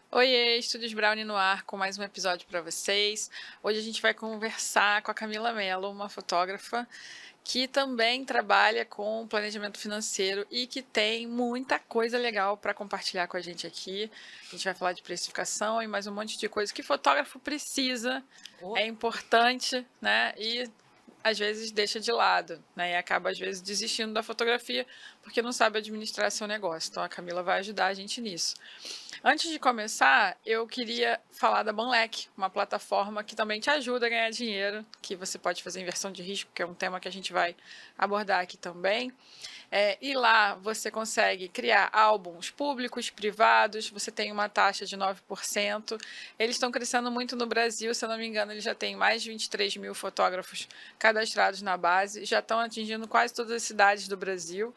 Oiê, Estúdios Brownie no ar com mais um episódio para vocês. Hoje a gente vai conversar com a Camila Mello, uma fotógrafa que também trabalha com planejamento financeiro e que tem muita coisa legal para compartilhar com a gente aqui. A gente vai falar de precificação e mais um monte de coisa que fotógrafo precisa, Oh, é importante, né? E às vezes deixa de lado, né? E acaba às vezes desistindo da fotografia porque não sabe administrar seu negócio. Então a Camila vai ajudar a gente nisso. Antes de começar, eu queria falar da Banlec, uma plataforma que também te ajuda a ganhar dinheiro, que você pode fazer inversão de risco, que é um tema que a gente vai abordar aqui também. E lá você consegue criar álbuns públicos, privados, você tem uma taxa de 9%. Eles estão crescendo muito no Brasil, se eu não me engano, eles já têm mais de 23 mil fotógrafos cadastrados na base, já estão atingindo quase todas as cidades do Brasil.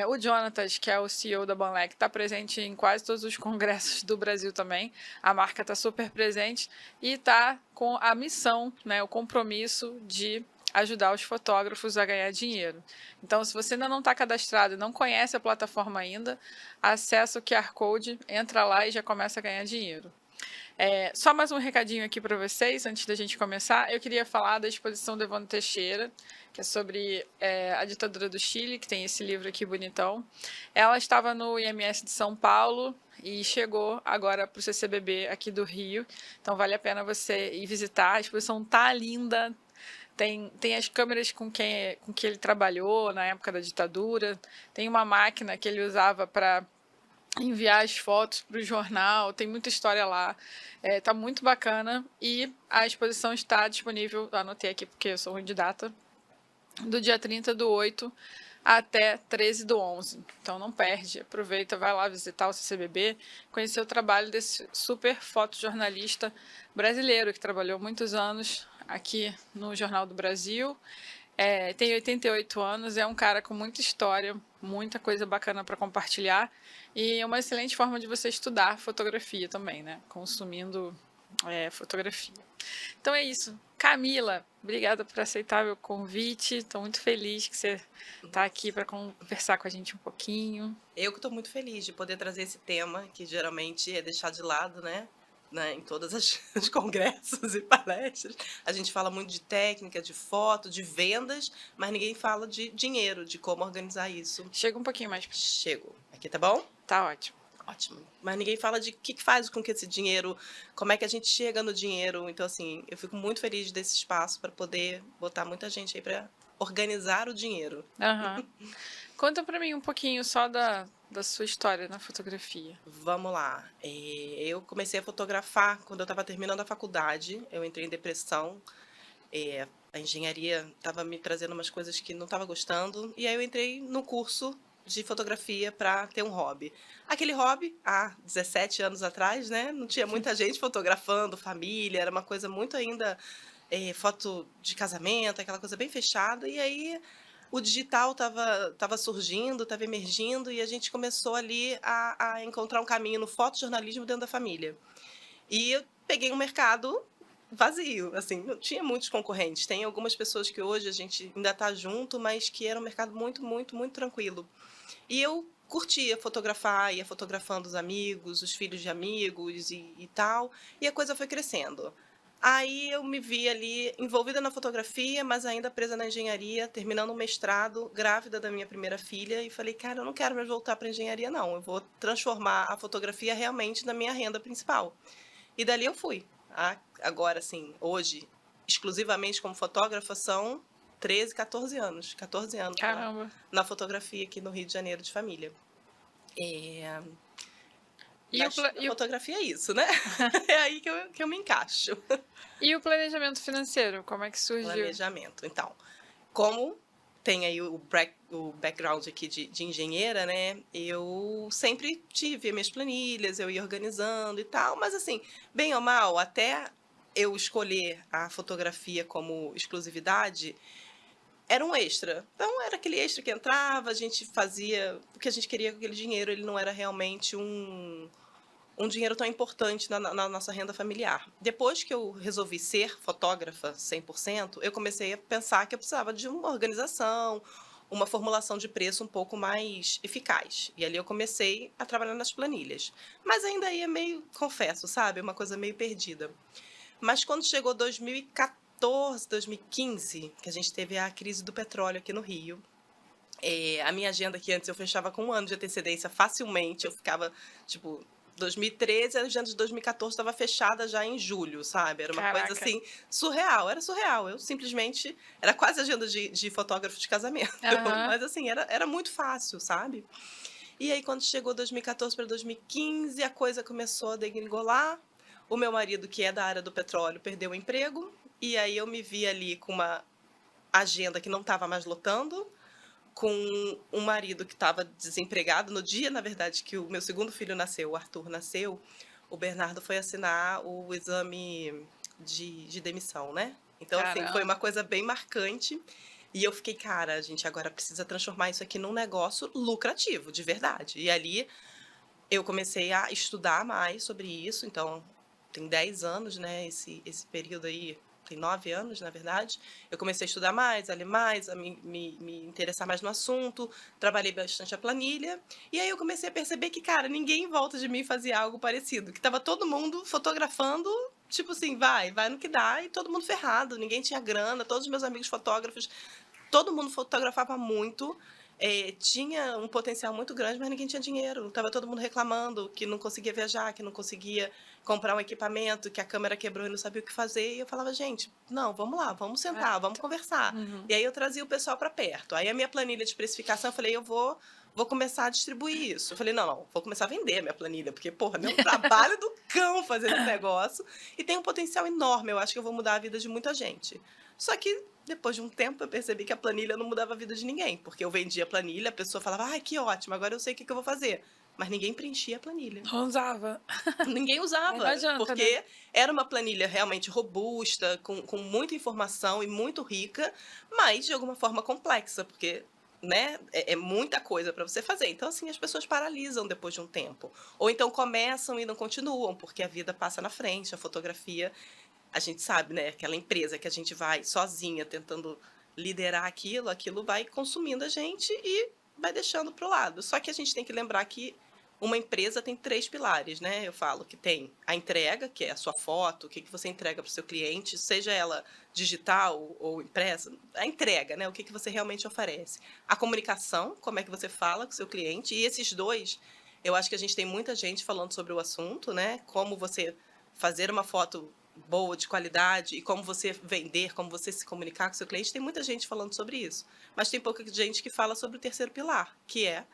O Jonatas, que é o CEO da Banlec, está presente em quase todos os congressos do Brasil também. A marca está super presente e está com a missão, né, o compromisso de ajudar os fotógrafos a ganhar dinheiro. Então, se você ainda não está cadastrado e não conhece a plataforma ainda, acessa o QR Code, entra lá e já começa a ganhar dinheiro. Só mais um recadinho aqui para vocês, antes da gente começar. Eu queria falar da exposição do Evandro Teixeira, que é sobre a ditadura do Chile, que tem esse livro aqui bonitão. Ela estava no IMS de São Paulo e chegou agora para o CCBB aqui do Rio. Então vale a pena você ir visitar. A exposição tá linda, tem as câmeras com que ele trabalhou na época da ditadura, tem uma máquina que ele usava para enviar as fotos para o jornal, tem muita história lá, tá muito bacana e a exposição está disponível, anotei aqui porque eu sou ruim de data, do dia 30 do 8 até 13 do 11. Então não perde, aproveita, vai lá visitar o CCBB, conhecer o trabalho desse super fotojornalista brasileiro que trabalhou muitos anos aqui no Jornal do Brasil. Tem 88 anos, é um cara com muita história, muita coisa bacana para compartilhar e é uma excelente forma de você estudar fotografia também, né? Consumindo fotografia. Então é isso. Camila, obrigada por aceitar meu convite. Estou muito feliz que você está aqui para conversar com a gente um pouquinho. eu que estou muito feliz de poder trazer esse tema, que geralmente é deixado de lado, né, em todas as os congressos e palestras. A gente fala muito de técnica, de foto, de vendas, mas ninguém fala de dinheiro, de como organizar isso. Chega um pouquinho mais. Chego. Aqui tá bom? Tá ótimo. Ótimo. Mas ninguém fala de o que faz com que esse dinheiro, como é que a gente chega no dinheiro. Então, assim, eu fico muito feliz desse espaço para poder botar muita gente aí para organizar o dinheiro. Uhum. Conta para mim um pouquinho só da sua história na fotografia. Vamos lá. Eu comecei a fotografar quando eu estava terminando a faculdade. Eu entrei em depressão. A engenharia estava me trazendo umas coisas que não estava gostando. E aí eu entrei no curso de fotografia para ter um hobby. Aquele hobby, há 17 anos atrás, né? Não tinha muita gente fotografando, família, era uma coisa muito ainda foto de casamento, aquela coisa bem fechada. E aí o digital estava surgindo, estava emergindo, e a gente começou ali a encontrar um caminho no fotojornalismo dentro da família. E eu peguei um mercado vazio, assim, não tinha muitos concorrentes. Tem algumas pessoas que hoje a gente ainda está junto, mas que era um mercado muito, muito, muito tranquilo. E eu curtia fotografar, ia fotografando os amigos, os filhos de amigos e tal, e a coisa foi crescendo. Aí eu me vi ali envolvida na fotografia, mas ainda presa na engenharia, terminando um mestrado, grávida da minha primeira filha, e falei, cara, eu não quero mais voltar para engenharia, não. Eu vou transformar a fotografia realmente na minha renda principal. E dali eu fui. Agora, assim, hoje, exclusivamente como fotógrafa, são 13, 14 anos. 14 anos Caramba. na fotografia aqui no Rio de Janeiro de família. É, E o, na fotografia é isso, né? É aí que eu me encaixo. e o planejamento financeiro, como é que surgiu? Planejamento. Então, como tem aí o background aqui de engenheira, né? Eu sempre tive minhas planilhas, eu ia organizando e tal, mas assim, bem ou mal, até eu escolher a fotografia como exclusividade, era um extra. Então, era aquele extra que entrava, a gente fazia o que a gente queria com aquele dinheiro, ele não era realmente um dinheiro tão importante na nossa renda familiar. Depois que eu resolvi ser fotógrafa 100%, eu comecei a pensar que eu precisava de uma organização, uma formulação de preço um pouco mais eficaz. E ali eu comecei a trabalhar nas planilhas. Mas ainda aí é meio, confesso, sabe? É uma coisa meio perdida. Mas quando chegou 2014, 2015, que a gente teve a crise do petróleo aqui no Rio, a minha agenda que antes eu fechava com um ano de antecedência facilmente, eu ficava, tipo, 2013, a agenda de 2014 estava fechada já em julho, sabe? Era uma coisa Caraca. assim, surreal, era surreal. Eu simplesmente. Era quase agenda de fotógrafo de casamento. Aham. Mas assim, era muito fácil, sabe? E aí, quando chegou 2014 para 2015, a coisa começou a degringolar. O meu marido, que é da área do petróleo, perdeu o emprego. E aí eu me vi ali com uma agenda que não estava mais lotando, com um marido que estava desempregado. No dia, na verdade, que o meu segundo filho nasceu, o Arthur nasceu, o Bernardo foi assinar o exame de demissão, né? Então, assim, foi uma Caramba. coisa bem marcante. E eu fiquei, cara, a gente agora precisa transformar isso aqui num negócio lucrativo, de verdade. E ali eu comecei a estudar mais sobre isso. Então, tem 10 anos, né? Esse período aí, tem 9 anos, na verdade. Eu comecei a estudar mais, a ler mais, a me interessar mais no assunto. Trabalhei bastante a planilha. E aí eu comecei a perceber que, cara, ninguém em volta de mim fazia algo parecido. Que tava todo mundo fotografando, tipo assim, vai no que dá, e todo mundo ferrado. Ninguém tinha grana, todos os meus amigos fotógrafos, todo mundo fotografava muito, tinha um potencial muito grande, mas ninguém tinha dinheiro. Tava todo mundo reclamando que não conseguia viajar, que não conseguia comprar um equipamento, que a câmera quebrou e não sabia o que fazer. E eu falava, gente, não, vamos lá, vamos É. sentar, vamos conversar. Uhum. E aí eu trazia o pessoal para perto. Aí a minha planilha de precificação, eu falei, eu vou começar a distribuir isso. Eu falei, não, vou começar a vender a minha planilha, porque, porra, meu trabalho do cão fazer esse negócio. E tem um potencial enorme, eu acho que eu vou mudar a vida de muita gente. Só que depois de um tempo eu percebi que a planilha não mudava a vida de ninguém, porque eu vendia a planilha, a pessoa falava, ai, que ótimo, agora eu sei o que eu vou fazer. Mas ninguém preenchia a planilha. Não usava. Ninguém Aí não usava, adianta, né? porque era uma planilha realmente robusta, com muita informação e muito rica, mas de alguma forma complexa, porque, né, é muita coisa para você fazer. Então, assim, as pessoas paralisam depois de um tempo. Ou então começam e não continuam, porque a vida passa na frente, a fotografia, a gente sabe, né, aquela empresa que a gente vai sozinha tentando liderar aquilo, aquilo vai consumindo a gente e vai deixando para o lado. Só que a gente tem que lembrar que uma empresa tem 3 pilares, né? Eu falo que tem a entrega, que é a sua foto, o que você entrega para o seu cliente, seja ela digital ou impressa, a entrega, né? O que você realmente oferece. A comunicação, como é que você fala com o seu cliente, e esses dois, eu acho que a gente tem muita gente falando sobre o assunto, né? Como você fazer uma foto boa, de qualidade, e como você vender, como você se comunicar com o seu cliente, tem muita gente falando sobre isso. Mas tem pouca gente que fala sobre o terceiro pilar, que é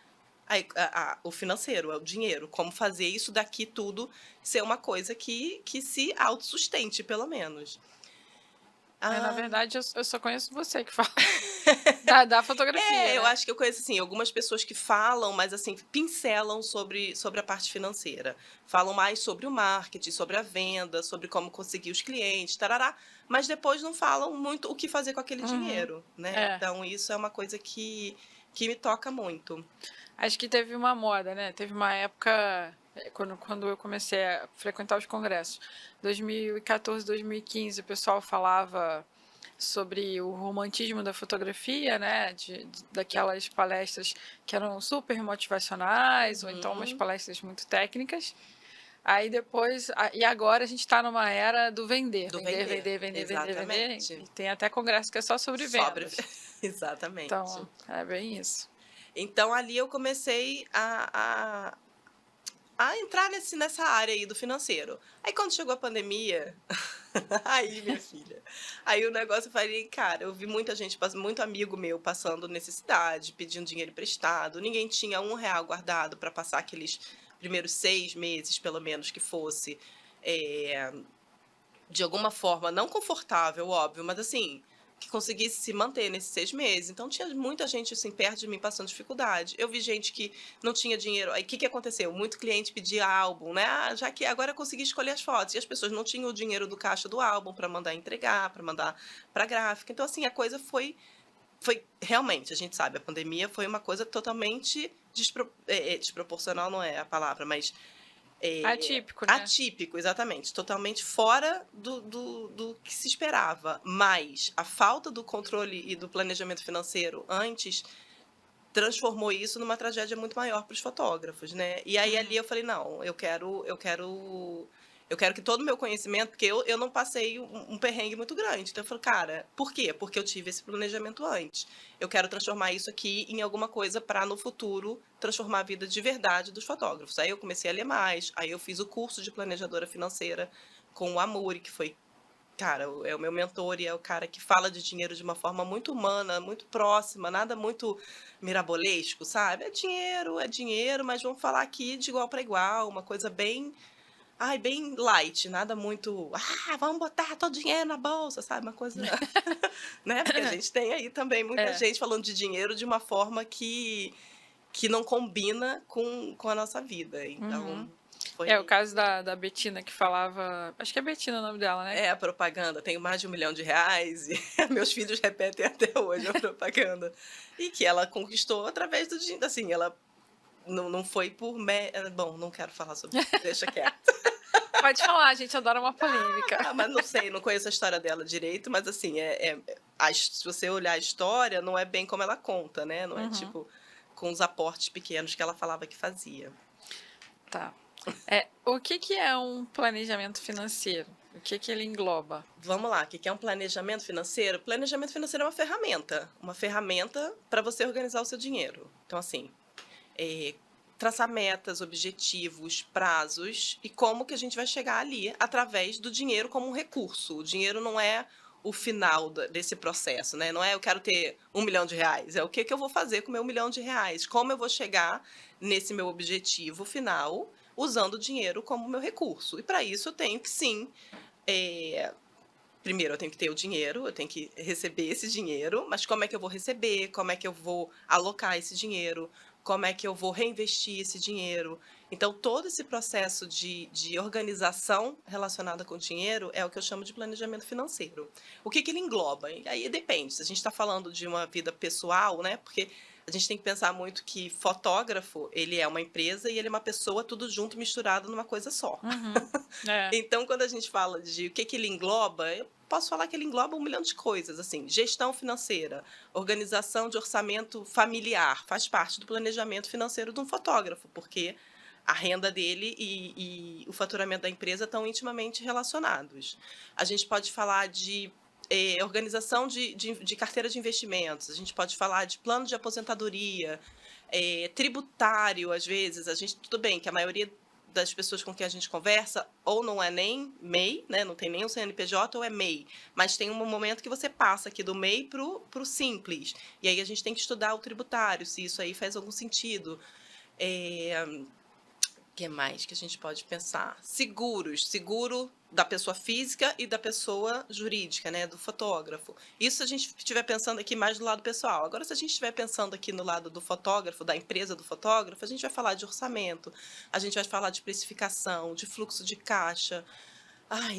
o financeiro, é o dinheiro. Como fazer isso daqui tudo ser uma coisa que se autossustente, pelo menos. Na Ah, verdade, eu só conheço você que fala da fotografia, eu né? acho que eu conheço, assim, algumas pessoas que falam, mas, assim, pincelam sobre a parte financeira. Falam mais sobre o marketing, sobre a venda, sobre como conseguir os clientes, tarará, mas depois não falam muito o que fazer com aquele Uhum. dinheiro, né. É. Então isso é uma coisa que me toca muito. Acho que teve uma moda, né? Teve uma época, quando eu comecei a frequentar os congressos, 2014, 2015, o pessoal falava sobre o romantismo da fotografia, né? Daquelas palestras que eram super motivacionais, ou então umas Uhum. palestras muito técnicas. Aí depois, e agora a gente está numa era do vender, Do vender, vender, vender, vender, vender, vender, exatamente. e tem até congresso que é só sobre Sobre vendas. exatamente. Então, é bem isso. Então ali eu comecei a entrar nessa área aí do financeiro. Aí quando chegou a pandemia, aí minha filha, aí o negócio eu falei, cara, eu vi muita gente, muito amigo meu passando necessidade, pedindo dinheiro emprestado, ninguém tinha R$ 1 guardado para passar aqueles primeiros 6 meses, pelo menos, que fosse, eh, de alguma forma, não confortável, óbvio, mas assim, que conseguisse se manter nesses 6 meses. Então tinha muita gente, assim, perto de mim passando dificuldade. Eu vi gente que não tinha dinheiro. Aí o que aconteceu? Muito cliente pedia álbum, né? Ah, já que agora eu consegui escolher as fotos. E as pessoas não tinham o dinheiro do caixa do álbum para mandar entregar, para mandar para gráfica. Então, assim, a coisa foi realmente, a gente sabe, a pandemia foi uma coisa totalmente desproporcional, não é a palavra, mas Atípico, né? atípico, exatamente, totalmente fora do que se esperava. Mas a falta do controle e do planejamento financeiro antes transformou isso numa tragédia muito maior para os fotógrafos, né? E aí ali eu falei, não, eu quero que todo o meu conhecimento, porque eu não passei um perrengue muito grande. Então eu falei, cara, por quê? Porque eu tive esse planejamento antes. Eu quero transformar isso aqui em alguma coisa para no futuro transformar a vida de verdade dos fotógrafos. Aí eu comecei a ler mais, aí eu fiz o curso de planejadora financeira com o Amuri, que foi, cara, é o meu mentor e é o cara que fala de dinheiro de uma forma muito humana, muito próxima, nada muito mirabolesco, sabe? É dinheiro, mas vamos falar aqui de igual para igual, uma coisa bem, ai, bem light, nada muito, vamos botar todo o dinheiro na bolsa, sabe? Uma coisa, né? Porque a gente tem aí também muita É. gente falando de dinheiro de uma forma que não combina com a nossa vida. Uhum. Então, É, o foi. caso da Betina que falava. Acho que é Betina o nome dela, né? É a propaganda, tenho mais de R$ 1 milhão e meus filhos repetem até hoje a propaganda. E que ela conquistou através do dinheiro, assim, ela não foi por... Bom, não quero falar sobre isso, deixa quieto. Pode falar, a gente adora uma polêmica. Mas não sei, não conheço a história dela direito, mas assim, se você olhar a história, não é bem como ela conta, né? Não é tipo com os aportes pequenos que ela falava que fazia. Tá. O que é um planejamento financeiro? O que ele engloba? Vamos lá, o que é um planejamento financeiro? Planejamento financeiro é uma ferramenta para você organizar o seu dinheiro. Então, assim, traçar metas, objetivos, prazos e como que a gente vai chegar ali através do dinheiro como um recurso. O dinheiro não é o final desse processo, né? Não é eu quero ter R$ 1 milhão, é o que eu vou fazer com o meu R$ 1 milhão, como eu vou chegar nesse meu objetivo final usando o dinheiro como meu recurso. E para isso eu tenho que sim, primeiro eu tenho que ter o dinheiro, eu tenho que receber esse dinheiro, mas como é que eu vou receber? Como é que eu vou alocar esse dinheiro? Como é que eu vou reinvestir esse dinheiro? Então, todo esse processo de organização relacionada com o dinheiro é o que eu chamo de planejamento financeiro. O que ele engloba? E aí depende, se a gente está falando de uma vida pessoal, né? Porque a gente tem que pensar muito que fotógrafo, ele é uma empresa e ele é uma pessoa, tudo junto, misturado numa coisa só. É. Então, quando a gente fala de o que ele engloba, eu posso falar que ele engloba 1 milhão de coisas, assim, gestão financeira, organização de orçamento familiar, faz parte do planejamento financeiro de um fotógrafo, porque a renda dele e o faturamento da empresa estão intimamente relacionados. A gente pode falar de organização de carteira de investimentos, a gente pode falar de plano de aposentadoria, tributário, às vezes, tudo bem que a maioria das pessoas com quem a gente conversa, ou não é nem MEI, né, não tem nem o CNPJ, ou é MEI, mas tem um momento que você passa aqui do MEI pro Simples, e aí a gente tem que estudar o tributário, se isso aí faz algum sentido. Que mais que a gente pode pensar? Seguro da pessoa física e da pessoa jurídica, né, do fotógrafo. Isso se a gente estiver pensando aqui mais do lado pessoal. Agora, se a gente estiver pensando aqui no lado do fotógrafo, da empresa do fotógrafo, a gente vai falar de orçamento, a gente vai falar de precificação, de fluxo de caixa,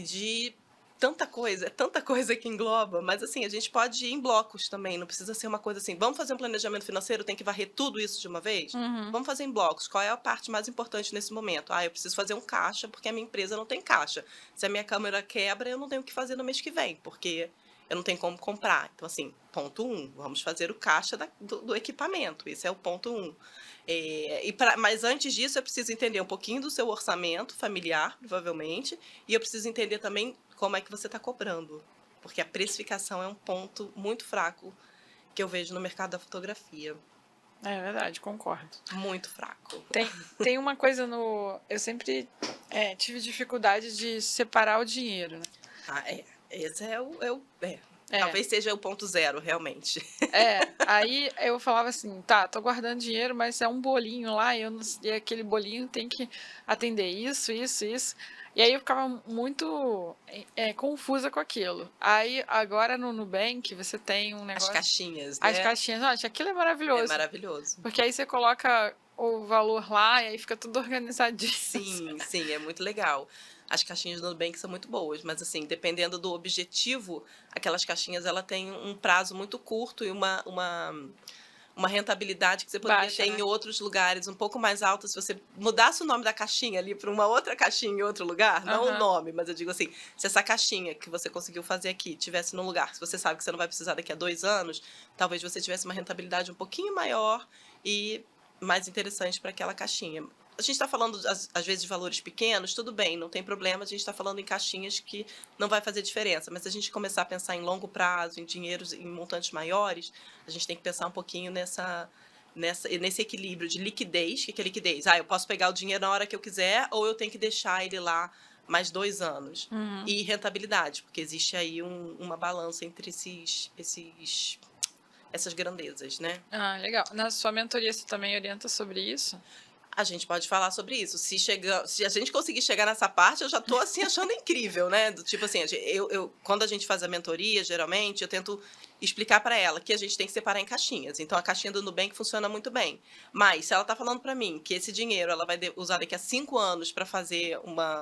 de tanta coisa que engloba, mas assim, a gente pode ir em blocos também, não precisa ser uma coisa assim, vamos fazer um planejamento financeiro, tem que varrer tudo isso de uma vez? Vamos fazer em blocos, qual é a parte mais importante nesse momento? Eu preciso fazer um caixa, porque a minha empresa não tem caixa. Se a minha câmera quebra, eu não tenho o que fazer no mês que vem, porque eu não tenho como comprar. Então, assim, ponto 1, vamos fazer o caixa do equipamento, esse é o ponto 1. Mas antes disso, eu preciso entender um pouquinho do seu orçamento familiar, provavelmente, e eu preciso entender também como é que você está cobrando, porque a precificação é um ponto muito fraco que eu vejo no mercado da fotografia. É verdade, concordo. Muito fraco. Tem uma coisa no... Eu sempre tive dificuldade de separar o dinheiro, né? Esse talvez seja o ponto 0, realmente. Aí eu falava assim, tá, tô guardando dinheiro, mas é um bolinho lá e aquele bolinho tem que atender isso, isso, isso. E aí eu ficava muito confusa com aquilo. Aí agora no Nubank você tem um negócio... As caixinhas, As né? caixinhas, acho aquilo é maravilhoso. É maravilhoso. Porque aí você coloca o valor lá e aí fica tudo organizadinho. Sim, é muito legal. As caixinhas do Nubank são muito boas, mas assim, dependendo do objetivo, aquelas caixinhas ela tem um prazo muito curto e uma rentabilidade que você poderia Baixa, ter né? em outros lugares, um pouco mais alta, se você mudasse o nome da caixinha ali para uma outra caixinha em outro lugar, não o Aham. nome, mas eu digo assim, se essa caixinha que você conseguiu fazer aqui tivesse num lugar que você sabe que você não vai precisar daqui a 2 anos, talvez você tivesse uma rentabilidade um pouquinho maior e mais interessante para aquela caixinha. A gente está falando, às vezes, de valores pequenos, tudo bem, não tem problema, a gente está falando em caixinhas que não vai fazer diferença, mas se a gente começar a pensar em longo prazo, em dinheiros, em montantes maiores, a gente tem que pensar um pouquinho nesse equilíbrio de liquidez. O que é liquidez? Eu posso pegar o dinheiro na hora que eu quiser ou eu tenho que deixar ele lá mais 2 anos. Uhum. E rentabilidade, porque existe aí uma balança entre essas grandezas, né? Ah, legal. Na sua mentoria você também orienta sobre isso? A gente pode falar sobre isso. Se a gente conseguir chegar nessa parte, eu já tô assim achando incrível, né? Do tipo assim, quando a gente faz a mentoria, geralmente, eu tento explicar para ela que a gente tem que separar em caixinhas. Então a caixinha do Nubank funciona muito bem. Mas se ela tá falando para mim que esse dinheiro ela vai usar daqui a 5 anos para fazer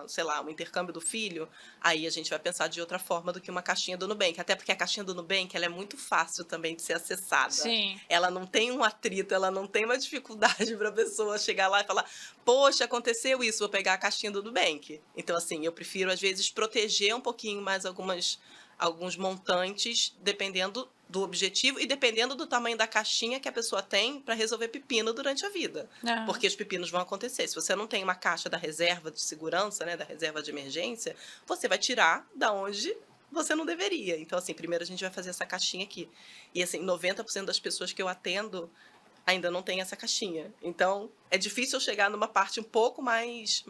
sei lá, um intercâmbio do filho, aí a gente vai pensar de outra forma do que uma caixinha do Nubank. Até porque a caixinha do Nubank, ela é muito fácil também de ser acessada. Sim. Ela não tem um atrito, ela não tem uma dificuldade para a pessoa chegar lá e falar: poxa, aconteceu isso, vou pegar a caixinha do Nubank. Então, assim, eu prefiro, às vezes, proteger um pouquinho mais alguns montantes, dependendo do objetivo e dependendo do tamanho da caixinha que a pessoa tem para resolver pepino durante a vida. Aham. Porque os pepinos vão acontecer. Se você não tem uma caixa da reserva de segurança, né, da reserva de emergência, você vai tirar da onde você não deveria. Então, assim, primeiro a gente vai fazer essa caixinha aqui. E, assim, 90% das pessoas que eu atendo ainda não tem essa caixinha. Então, é difícil eu chegar numa parte um pouco mais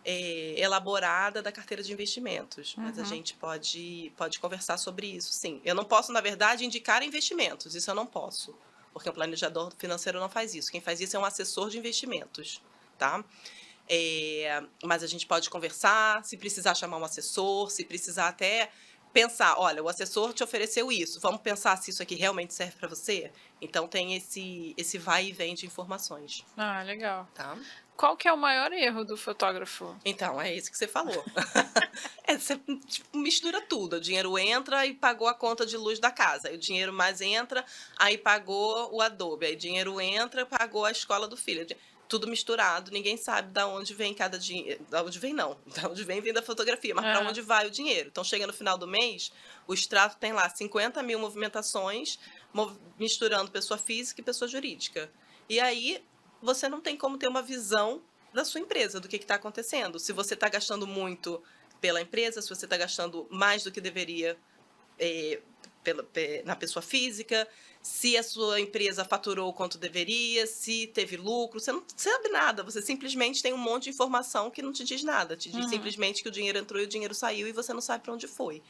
elaborada da carteira de investimentos. Mas a gente pode conversar sobre isso, sim. Eu não posso, na verdade, indicar investimentos. Isso eu não posso. Porque o planejador financeiro não faz isso. Quem faz isso é um assessor de investimentos, tá? Mas a gente pode conversar, se precisar chamar um assessor, se precisar até pensar, olha, o assessor te ofereceu isso, vamos pensar se isso aqui realmente serve para você? Então tem esse vai e vem de informações, Ah, legal. tá? Qual que é o maior erro do fotógrafo? Então, é isso que você falou. Você tipo, mistura tudo. O dinheiro entra e pagou a conta de luz da casa. Aí o dinheiro mais entra, aí pagou o Adobe. Aí o dinheiro entra, pagou a escola do filho. Tudo misturado, ninguém sabe de onde vem cada dinheiro. Da onde vem, não. Da onde vem da fotografia, mas para onde vai o dinheiro. Então, chega no final do mês, o extrato tem lá 50 mil movimentações, misturando pessoa física e pessoa jurídica. E aí, você não tem como ter uma visão da sua empresa, do que está acontecendo. Se você está gastando muito pela empresa, se você está gastando mais do que deveria na pessoa física, se a sua empresa faturou quanto deveria, se teve lucro, você não sabe nada, você simplesmente tem um monte de informação que não te diz nada, te diz simplesmente que o dinheiro entrou e o dinheiro saiu e você não sabe para onde foi.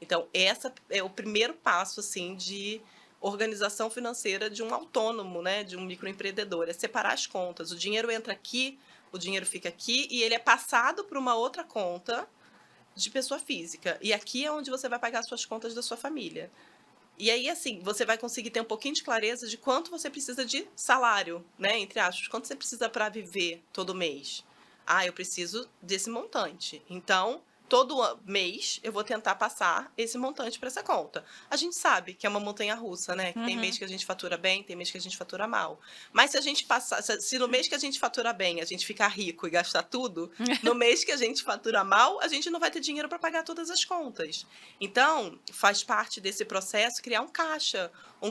Então, essa é o primeiro passo, assim, de organização financeira de um autônomo, né, de um microempreendedor, é separar as contas. O dinheiro entra aqui, o dinheiro fica aqui e ele é passado para uma outra conta de pessoa física. E aqui é onde você vai pagar as suas contas da sua família. E aí, assim, você vai conseguir ter um pouquinho de clareza de quanto você precisa de salário, né, entre aspas, quanto você precisa para viver todo mês. Eu preciso desse montante. Então, todo mês eu vou tentar passar esse montante para essa conta. A gente sabe que é uma montanha-russa, né? Que tem mês que a gente fatura bem, tem mês que a gente fatura mal. Mas se a gente passar, se no mês que a gente fatura bem, a gente ficar rico e gastar tudo, no mês que a gente fatura mal, a gente não vai ter dinheiro para pagar todas as contas. Então, faz parte desse processo criar um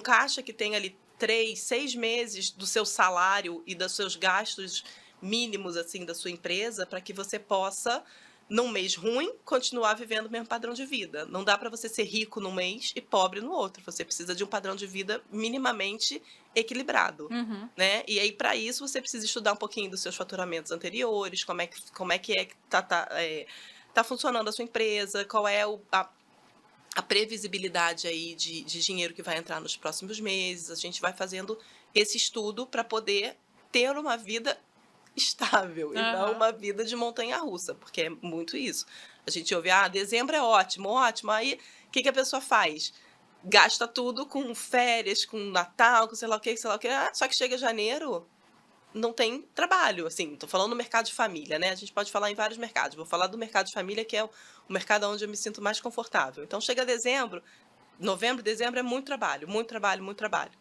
caixa que tem ali 3, 6 meses do seu salário e dos seus gastos mínimos assim da sua empresa para que você possa num mês ruim, continuar vivendo o mesmo padrão de vida. Não dá para você ser rico num mês e pobre no outro. Você precisa de um padrão de vida minimamente equilibrado, né? E aí, para isso, você precisa estudar um pouquinho dos seus faturamentos anteriores, como é que tá funcionando a sua empresa, qual é a previsibilidade aí de dinheiro que vai entrar nos próximos meses. A gente vai fazendo esse estudo para poder ter uma vida estável e não uma vida de montanha-russa, porque é muito isso. A gente ouve, dezembro é ótimo, ótimo. Aí, o que a pessoa faz? Gasta tudo com férias, com Natal, com sei lá o que, sei lá o que. Só que chega janeiro, não tem trabalho, assim, tô falando no mercado de família, né? A gente pode falar em vários mercados. Vou falar do mercado de família, que é o mercado onde eu me sinto mais confortável. Então, chega dezembro, novembro, dezembro é muito trabalho, muito trabalho, muito trabalho.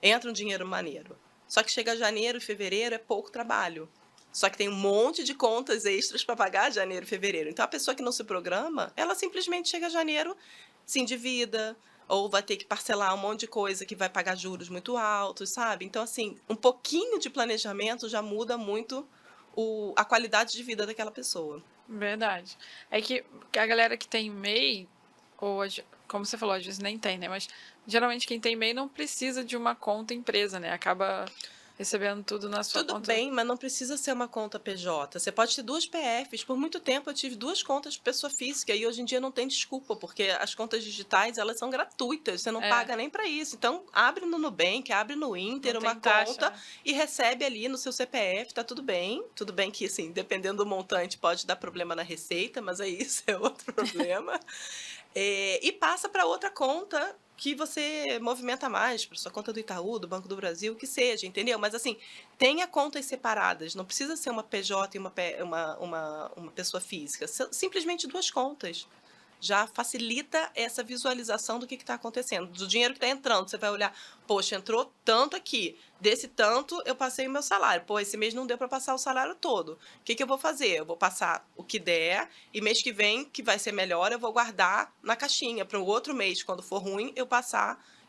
entra um dinheiro maneiro. Só que chega janeiro e fevereiro é pouco trabalho. Só que tem um monte de contas extras para pagar janeiro e fevereiro. Então, a pessoa que não se programa, ela simplesmente chega a janeiro, se endivida, ou vai ter que parcelar um monte de coisa que vai pagar juros muito altos, sabe? Então, assim, um pouquinho de planejamento já muda muito a qualidade de vida daquela pessoa. Verdade. É que a galera que tem MEI, ou como você falou, às vezes nem tem, né? Mas geralmente quem tem MEI não precisa de uma conta empresa, né? Acaba recebendo tudo na sua Tudo conta. bem, mas não precisa ser uma conta PJ. Você pode ter 2 PFs. Por muito tempo eu tive 2 contas de pessoa física e hoje em dia não tem desculpa, porque as contas digitais, elas são gratuitas, você não É. paga nem para isso. Então, abre no Nubank, abre no Inter Não uma tem taxa, conta né? e recebe ali no seu CPF, tá tudo bem. Tudo bem que, assim, dependendo do montante, pode dar problema na receita, mas aí isso é outro problema. E passa para outra conta que você movimenta mais, para sua conta do Itaú, do Banco do Brasil, o que seja, entendeu? Mas assim, tenha contas separadas, não precisa ser uma PJ e uma pessoa física, simplesmente 2 contas. Já facilita essa visualização do que está acontecendo, do dinheiro que está entrando. Você vai olhar, poxa, entrou tanto aqui, desse tanto eu passei o meu salário. Pô, esse mês não deu para passar o salário todo. O que eu vou fazer? Eu vou passar o que der e mês que vem, que vai ser melhor, eu vou guardar na caixinha para o outro mês, quando for ruim, eu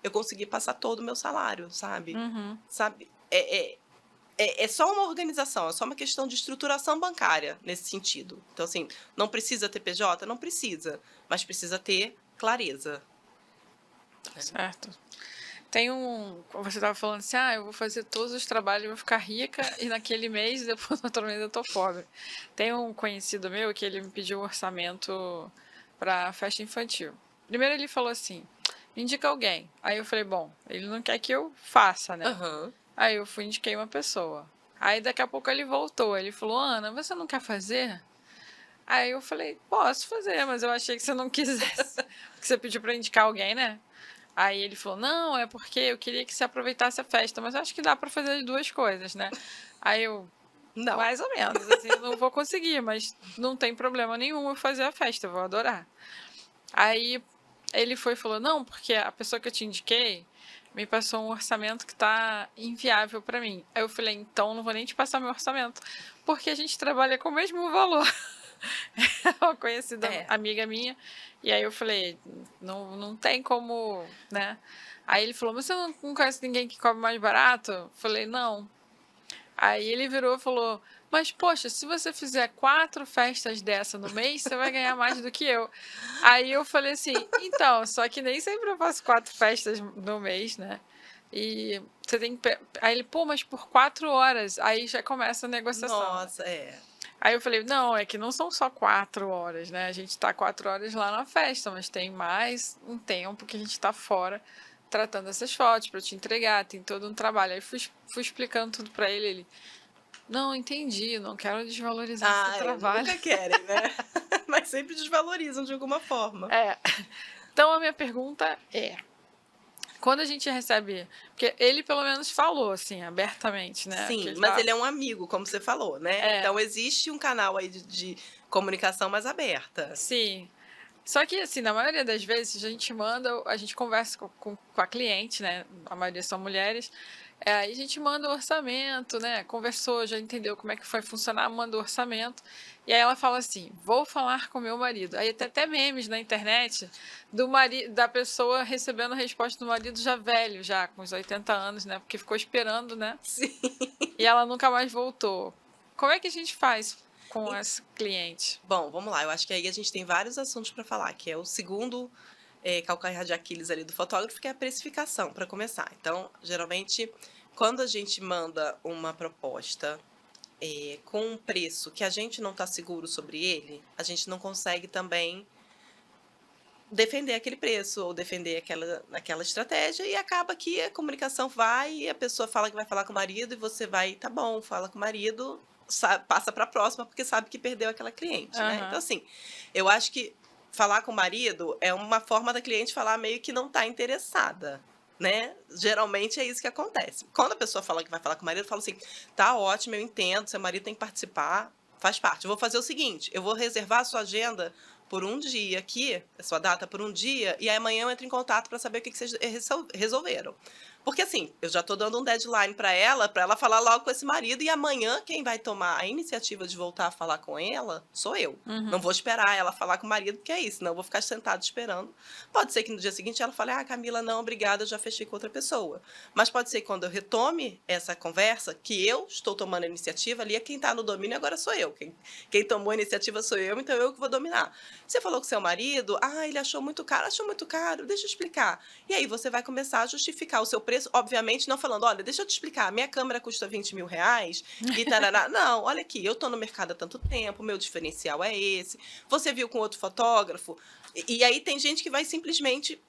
conseguir passar todo o meu salário, sabe? Uhum. Sabe? É só uma organização, é só uma questão de estruturação bancária nesse sentido. Então, assim, não precisa ter PJ? Não precisa, mas precisa ter clareza. Certo. Tem você estava falando assim, eu vou fazer todos os trabalhos, vou ficar rica e naquele mês, depois no outro mês eu tô pobre. Tem um conhecido meu que ele me pediu um orçamento para festa infantil. Primeiro ele falou assim, me indica alguém. Aí eu falei, bom, ele não quer que eu faça, né? Aham. Aí eu indiquei uma pessoa. Aí daqui a pouco ele voltou, ele falou, Ana, você não quer fazer? Aí eu falei, posso fazer, mas eu achei que você não quisesse. Porque você pediu pra indicar alguém, né? Aí ele falou, não, é porque eu queria que você aproveitasse a festa, mas eu acho que dá pra fazer as duas coisas, né? Aí eu, Não. mais ou menos, assim, eu não vou conseguir, mas não tem problema nenhum eu fazer a festa, eu vou adorar. Aí ele foi e falou, não, porque a pessoa que eu te indiquei me passou um orçamento que tá inviável pra mim. Aí eu falei, então não vou nem te passar meu orçamento, porque a gente trabalha com o mesmo valor. Uma conhecida amiga minha. E aí eu falei, não tem como, né? Aí ele falou, mas você não conhece ninguém que cobra mais barato? Eu falei, não. Aí ele virou e falou, mas poxa, se você fizer 4 festas dessa no mês, você vai ganhar mais do que eu. Aí eu falei assim, então, só que nem sempre eu faço 4 festas no mês, né? E você tem que... Aí ele, pô, mas por 4 horas. Aí já começa a negociação. Nossa, Aí eu falei, não, é que não são só 4 horas, né? A gente tá 4 horas lá na festa, mas tem mais um tempo que a gente tá fora tratando essas fotos para te entregar, tem todo um trabalho. Aí fui explicando tudo para ele, ele, não, entendi, não quero desvalorizar seu trabalho. Nunca querem, né? Mas sempre desvalorizam de alguma forma. Então a minha pergunta é, quando a gente recebe... Porque ele, pelo menos, falou, assim, abertamente, né? Sim, mas ele é um amigo, como você falou, né? Então, existe um canal aí de comunicação mais aberta. Sim. Só que, assim, na maioria das vezes, a gente conversa com a cliente, né? A maioria são mulheres. Aí a gente manda o orçamento, né? Conversou, já entendeu como é que vai funcionar, manda o orçamento. E aí ela fala assim, vou falar com meu marido. Aí tem até memes na internet da pessoa recebendo a resposta do marido já velho, já com uns 80 anos, né? Porque ficou esperando, né? Sim. E ela nunca mais voltou. Como é que a gente faz com esse cliente? Bom, vamos lá. Eu acho que aí a gente tem vários assuntos para falar, que é o segundo calcanhar de Aquiles ali do fotógrafo, que é a precificação, para começar. Então, geralmente, quando a gente manda uma proposta com um preço que a gente não está seguro sobre ele, a gente não consegue também defender aquele preço ou defender aquela estratégia e acaba que a comunicação vai e a pessoa fala que vai falar com o marido e você vai, tá bom, fala com o marido, passa para a próxima porque sabe que perdeu aquela cliente, né? Então, assim, eu acho que falar com o marido é uma forma da cliente falar meio que não está interessada, né? Geralmente é isso que acontece. Quando a pessoa fala que vai falar com o marido, eu falo assim, tá ótimo, eu entendo, seu marido tem que participar, faz parte. Eu vou fazer o seguinte, eu vou reservar a sua agenda por um dia aqui, a sua data por um dia, e aí amanhã eu entro em contato para saber o que vocês resolveram. Porque assim, eu já tô dando um deadline para ela falar logo com esse marido, e amanhã quem vai tomar a iniciativa de voltar a falar com ela sou eu. Não Uhum. vou esperar ela falar com o marido, porque é isso, senão eu vou ficar sentado esperando. Pode ser que no dia seguinte ela fale, Camila, não, obrigada, eu já fechei com outra pessoa. Mas pode ser que quando eu retome essa conversa, que eu estou tomando a iniciativa, ali é quem tá no domínio agora sou eu. Quem tomou a iniciativa sou eu, então eu que vou dominar. Você falou com seu marido, ele achou muito caro, deixa eu explicar. E aí você vai começar a justificar o seu preço, obviamente não falando, olha, deixa eu te explicar, minha câmera custa 20 mil reais e tarará. Não, olha aqui, eu tô no mercado há tanto tempo, meu diferencial é esse. Você viu com outro fotógrafo? E aí tem gente que vai simplesmente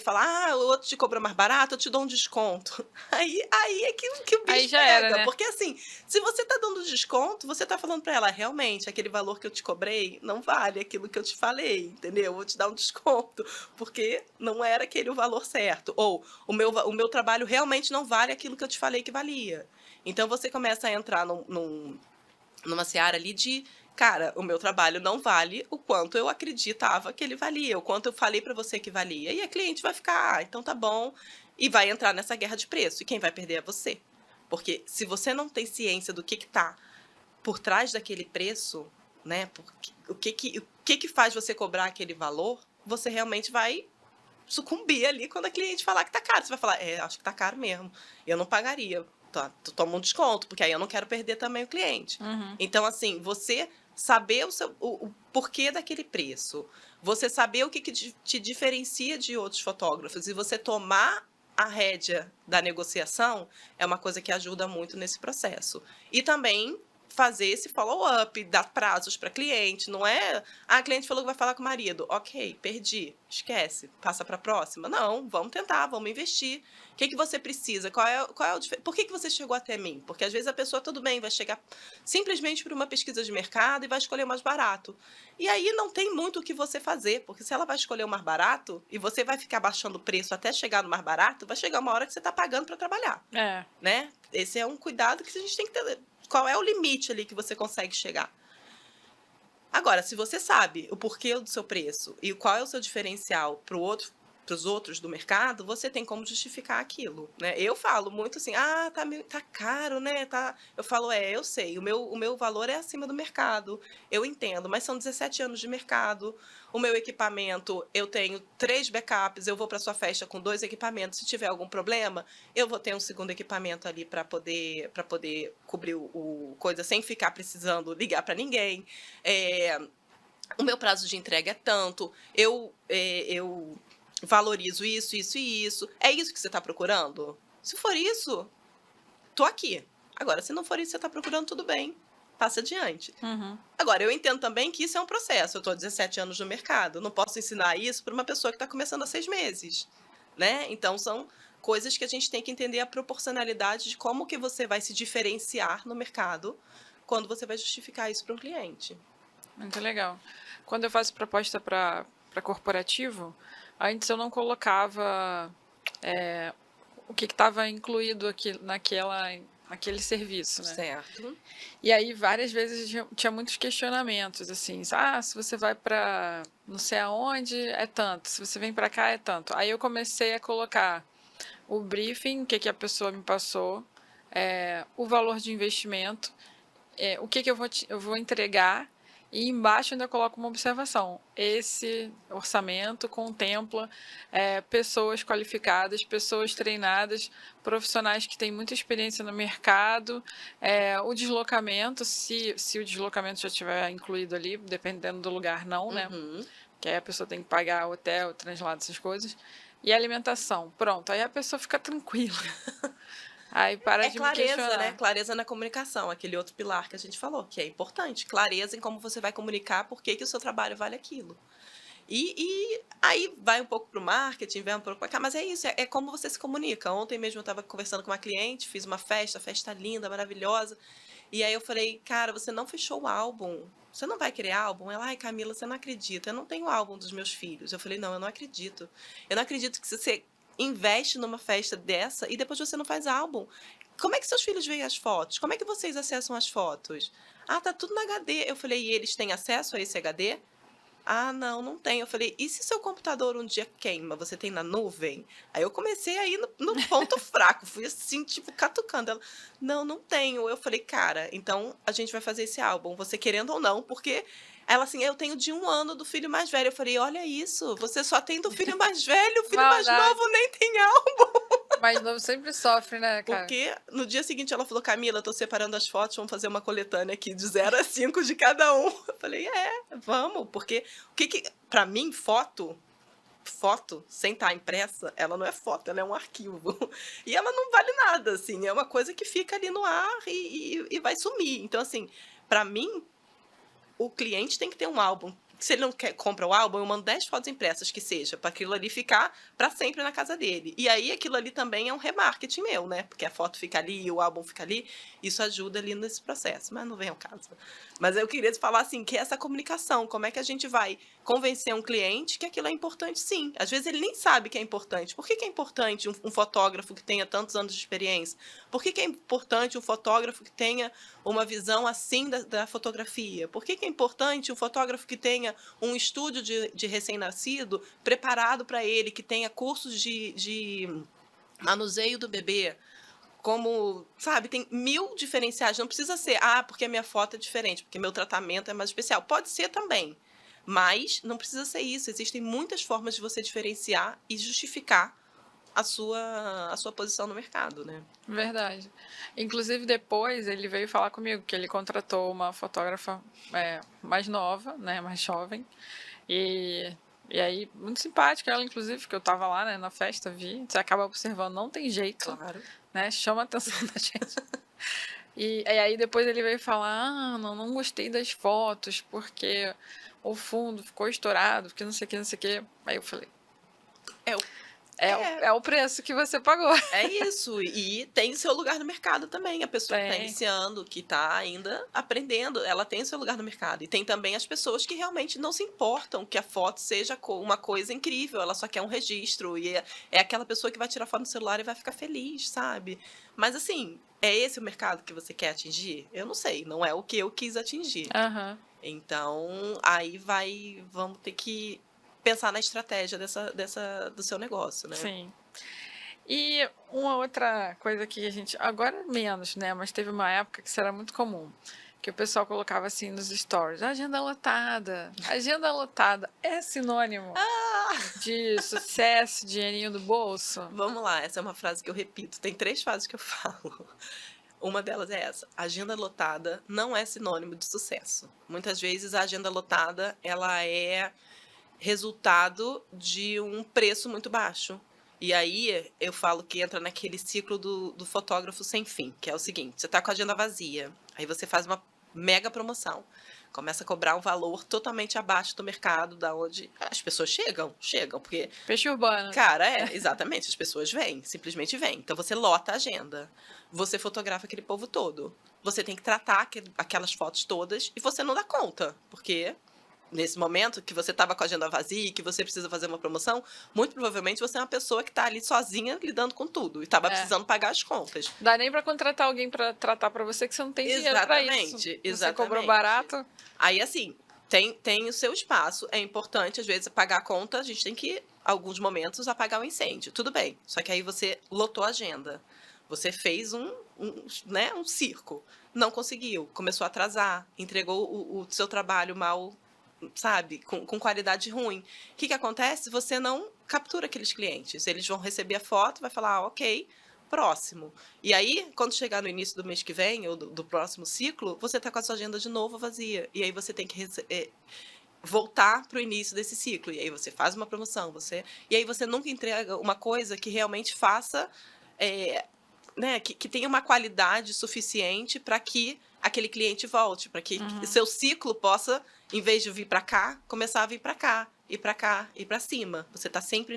falar, o outro te cobrou mais barato, eu te dou um desconto. Aí é que o Aí bicho já era, pega. né? Porque assim, se você tá dando desconto, você tá falando para ela, realmente, aquele valor que eu te cobrei não vale aquilo que eu te falei, entendeu? Eu vou te dar um desconto, porque não era aquele o valor certo. Ou o meu trabalho realmente não vale aquilo que eu te falei que valia. Então você começa a entrar numa seara ali de, cara, o meu trabalho não vale o quanto eu acreditava que ele valia, o quanto eu falei para você que valia. E a cliente vai ficar, então tá bom, e vai entrar nessa guerra de preço. E quem vai perder é você. Porque se você não tem ciência do que tá por trás daquele preço, né, o que faz você cobrar aquele valor, você realmente vai sucumbir ali quando a cliente falar que tá caro. Você vai falar, acho que tá caro mesmo, eu não pagaria. Tá, tu toma um desconto, porque aí eu não quero perder também o cliente. Uhum. Então, assim, você saber o porquê daquele preço, você saber o que te diferencia de outros fotógrafos e você tomar a rédea da negociação é uma coisa que ajuda muito nesse processo. E também fazer esse follow-up, dar prazos para cliente, não é, a cliente falou que vai falar com o marido, ok, perdi, esquece, passa para a próxima. Não, vamos tentar, vamos investir. O que você precisa? Por que você chegou até mim? Porque às vezes a pessoa, tudo bem, vai chegar simplesmente por uma pesquisa de mercado e vai escolher o mais barato. E aí não tem muito o que você fazer, porque se ela vai escolher o mais barato e você vai ficar baixando o preço até chegar no mais barato, vai chegar uma hora que você está pagando para trabalhar, É. né? Esse é um cuidado que a gente tem que ter. Qual é o limite ali que você consegue chegar? Agora, se você sabe o porquê do seu preço e qual é o seu diferencial para os outros do mercado, você tem como justificar aquilo, né? Eu falo muito assim, tá caro, né? Tá. Eu falo, eu sei, o meu valor é acima do mercado, eu entendo, mas são 17 anos de mercado, o meu equipamento, eu tenho 3 backups, eu vou para sua festa com 2 equipamentos, se tiver algum problema, eu vou ter um segundo equipamento ali para poder cobrir o coisa sem ficar precisando ligar para ninguém. O meu prazo de entrega é tanto, eu valorizo isso, isso e isso. É isso que você está procurando? Se for isso, tô aqui. Agora, se não for isso que você está procurando, tudo bem. Passa adiante. Uhum. Agora, eu entendo também que isso é um processo. Eu estou há 17 anos no mercado. Não posso ensinar isso para uma pessoa que está começando há 6 meses. Né? Então, são coisas que a gente tem que entender a proporcionalidade de como que você vai se diferenciar no mercado quando você vai justificar isso para um cliente. Muito legal. Quando eu faço proposta para corporativo, antes eu não colocava o que estava incluído aqui naquele serviço, né? Certo. E aí várias vezes tinha muitos questionamentos, assim, se você vai para não sei aonde é tanto, se você vem para cá é tanto. Aí eu comecei a colocar o briefing, o que a pessoa me passou, o valor de investimento, o que eu vou entregar, e embaixo ainda coloco uma observação. Esse orçamento contempla pessoas qualificadas, pessoas treinadas, profissionais que têm muita experiência no mercado, o deslocamento, se o deslocamento já estiver incluído ali, dependendo do lugar não, né? Uhum. Que aí a pessoa tem que pagar hotel, translado, essas coisas. E a alimentação. Pronto, aí a pessoa fica tranquila. Aí para de me Clareza, né? questionar. Clareza na comunicação, aquele outro pilar que a gente falou, que é importante. Clareza em como você vai comunicar por que o seu trabalho vale aquilo. E aí vai um pouco para o marketing, vai um pouco para cá, mas é isso, é como você se comunica. Ontem mesmo eu estava conversando com uma cliente, fiz uma festa linda, maravilhosa, e aí eu falei, cara, você não fechou o álbum, você não vai querer álbum? Ela, Camila, você não acredita, eu não tenho álbum dos meus filhos. Eu falei, não, eu não acredito. Eu não acredito que você investe numa festa dessa e depois você não faz álbum. Como é que seus filhos veem as fotos? Como é que vocês acessam as fotos? Tá tudo no HD. Eu falei, e eles têm acesso a esse HD? Ah, não, não tem. Eu falei: "E se seu computador um dia queima, você tem na nuvem?". Aí eu comecei a ir no ponto fraco, fui assim, tipo, catucando ela: "Não, não tenho". Eu falei: "Cara, então a gente vai fazer esse álbum, você querendo ou não", porque ela assim: "Eu tenho de 1 ano do filho mais velho". Eu falei: "Olha isso, você só tem do filho mais velho, o filho mais Maldade. novo nem tem álbum". Mais novo sempre sofre, né, cara? Porque no dia seguinte ela falou: "Camila, tô separando as fotos, vamos fazer uma coletânea aqui de 0 a 5 de cada um". Eu falei: "É, vamos", porque o que pra mim foto sem estar impressa, ela não é foto, ela é um arquivo. E ela não vale nada, assim, é uma coisa que fica ali no ar e vai sumir. Então, assim, pra mim o cliente tem que ter um álbum. Se ele não quer, compra o álbum, eu mando 10 fotos impressas que seja, para aquilo ali ficar para sempre na casa dele. E aí aquilo ali também é um remarketing meu, né? Porque a foto fica ali e o álbum fica ali, isso ajuda ali nesse processo, mas não vem ao caso. Mas eu queria te falar assim, que é essa comunicação, como é que a gente vai convencer um cliente que aquilo é importante sim. Às vezes ele nem sabe que é importante. Por que que é importante um fotógrafo que tenha tantos anos de experiência? Por que que é importante um fotógrafo que tenha uma visão assim da fotografia? Por que que é importante um fotógrafo que tenha um estúdio de recém-nascido preparado para ele, que tenha cursos de manuseio do bebê? Como, sabe, tem mil diferenciais. Não precisa ser, porque a minha foto é diferente, porque meu tratamento é mais especial. Pode ser também, mas não precisa ser isso. Existem muitas formas de você diferenciar e justificar a sua posição no mercado, né? Verdade. Inclusive, depois ele veio falar comigo que ele contratou uma fotógrafa mais nova, né, mais jovem, e, e aí, muito simpática ela, inclusive, que eu tava lá, né, na festa, vi, você acaba observando, não tem jeito, Claro. né, chama a atenção da gente. E aí depois ele veio falar, não gostei das fotos, porque o fundo ficou estourado, porque não sei o que, não sei o que. Aí eu falei, É, é, é o preço que você pagou. É isso, e tem seu lugar no mercado também. A pessoa que está Tem. iniciando, que está ainda aprendendo, ela tem seu lugar no mercado. E tem também as pessoas que realmente não se importam que a foto seja uma coisa incrível, ela só quer um registro. E é aquela pessoa que vai tirar foto no celular e vai ficar feliz, sabe? Mas assim, é esse o mercado que você quer atingir? Eu não sei, não é o que eu quis atingir. Aham. Então, aí vamos ter que pensar na estratégia do seu negócio, né? Sim. E uma outra coisa que a gente, agora menos, né? Mas teve uma época que isso era muito comum. Que o pessoal colocava assim nos stories, agenda lotada. Agenda lotada é sinônimo Ah! de sucesso, dinheirinho do bolso? Vamos lá, essa é uma frase que eu repito. Tem 3 frases que eu falo. Uma delas é essa: agenda lotada não é sinônimo de sucesso. Muitas vezes a agenda lotada, ela é resultado de um preço muito baixo. E aí eu falo que entra naquele ciclo do fotógrafo sem fim, que é o seguinte: você está com a agenda vazia, aí você faz uma mega promoção, começa a cobrar um valor totalmente abaixo do mercado, da onde as pessoas chegam, porque Peixe urbano. cara, exatamente, as pessoas vêm, simplesmente vêm. Então você lota a agenda, você fotografa aquele povo todo, você tem que tratar aquelas fotos todas e você não dá conta, porque nesse momento que você estava com a agenda vazia e que você precisa fazer uma promoção, muito provavelmente você é uma pessoa que está ali sozinha lidando com tudo e estava É. precisando pagar as contas. Dá nem pra contratar alguém pra tratar pra você que você não tem dinheiro pra isso. Exatamente, Você cobrou exatamente. barato. Aí, assim, tem o seu espaço, é importante, às vezes, pagar a conta, a gente tem que, alguns momentos, apagar o incêndio, tudo bem. Só que aí você lotou a agenda, você fez né, um circo, não conseguiu, começou a atrasar, entregou o seu trabalho mal, sabe, com qualidade ruim. O que acontece? Você não captura aqueles clientes, eles vão receber a foto, vai falar, ok, próximo. E aí, quando chegar no início do mês que vem, ou do próximo ciclo, você está com a sua agenda de novo vazia. E aí você tem que voltar para o início desse ciclo. E aí você faz uma promoção, e aí você nunca entrega uma coisa que realmente faça, né, que tenha uma qualidade suficiente para que aquele cliente volte, para que seu ciclo possa, em vez de vir para cá, começar a vir para cá, e para cá, e para cima. Você está sempre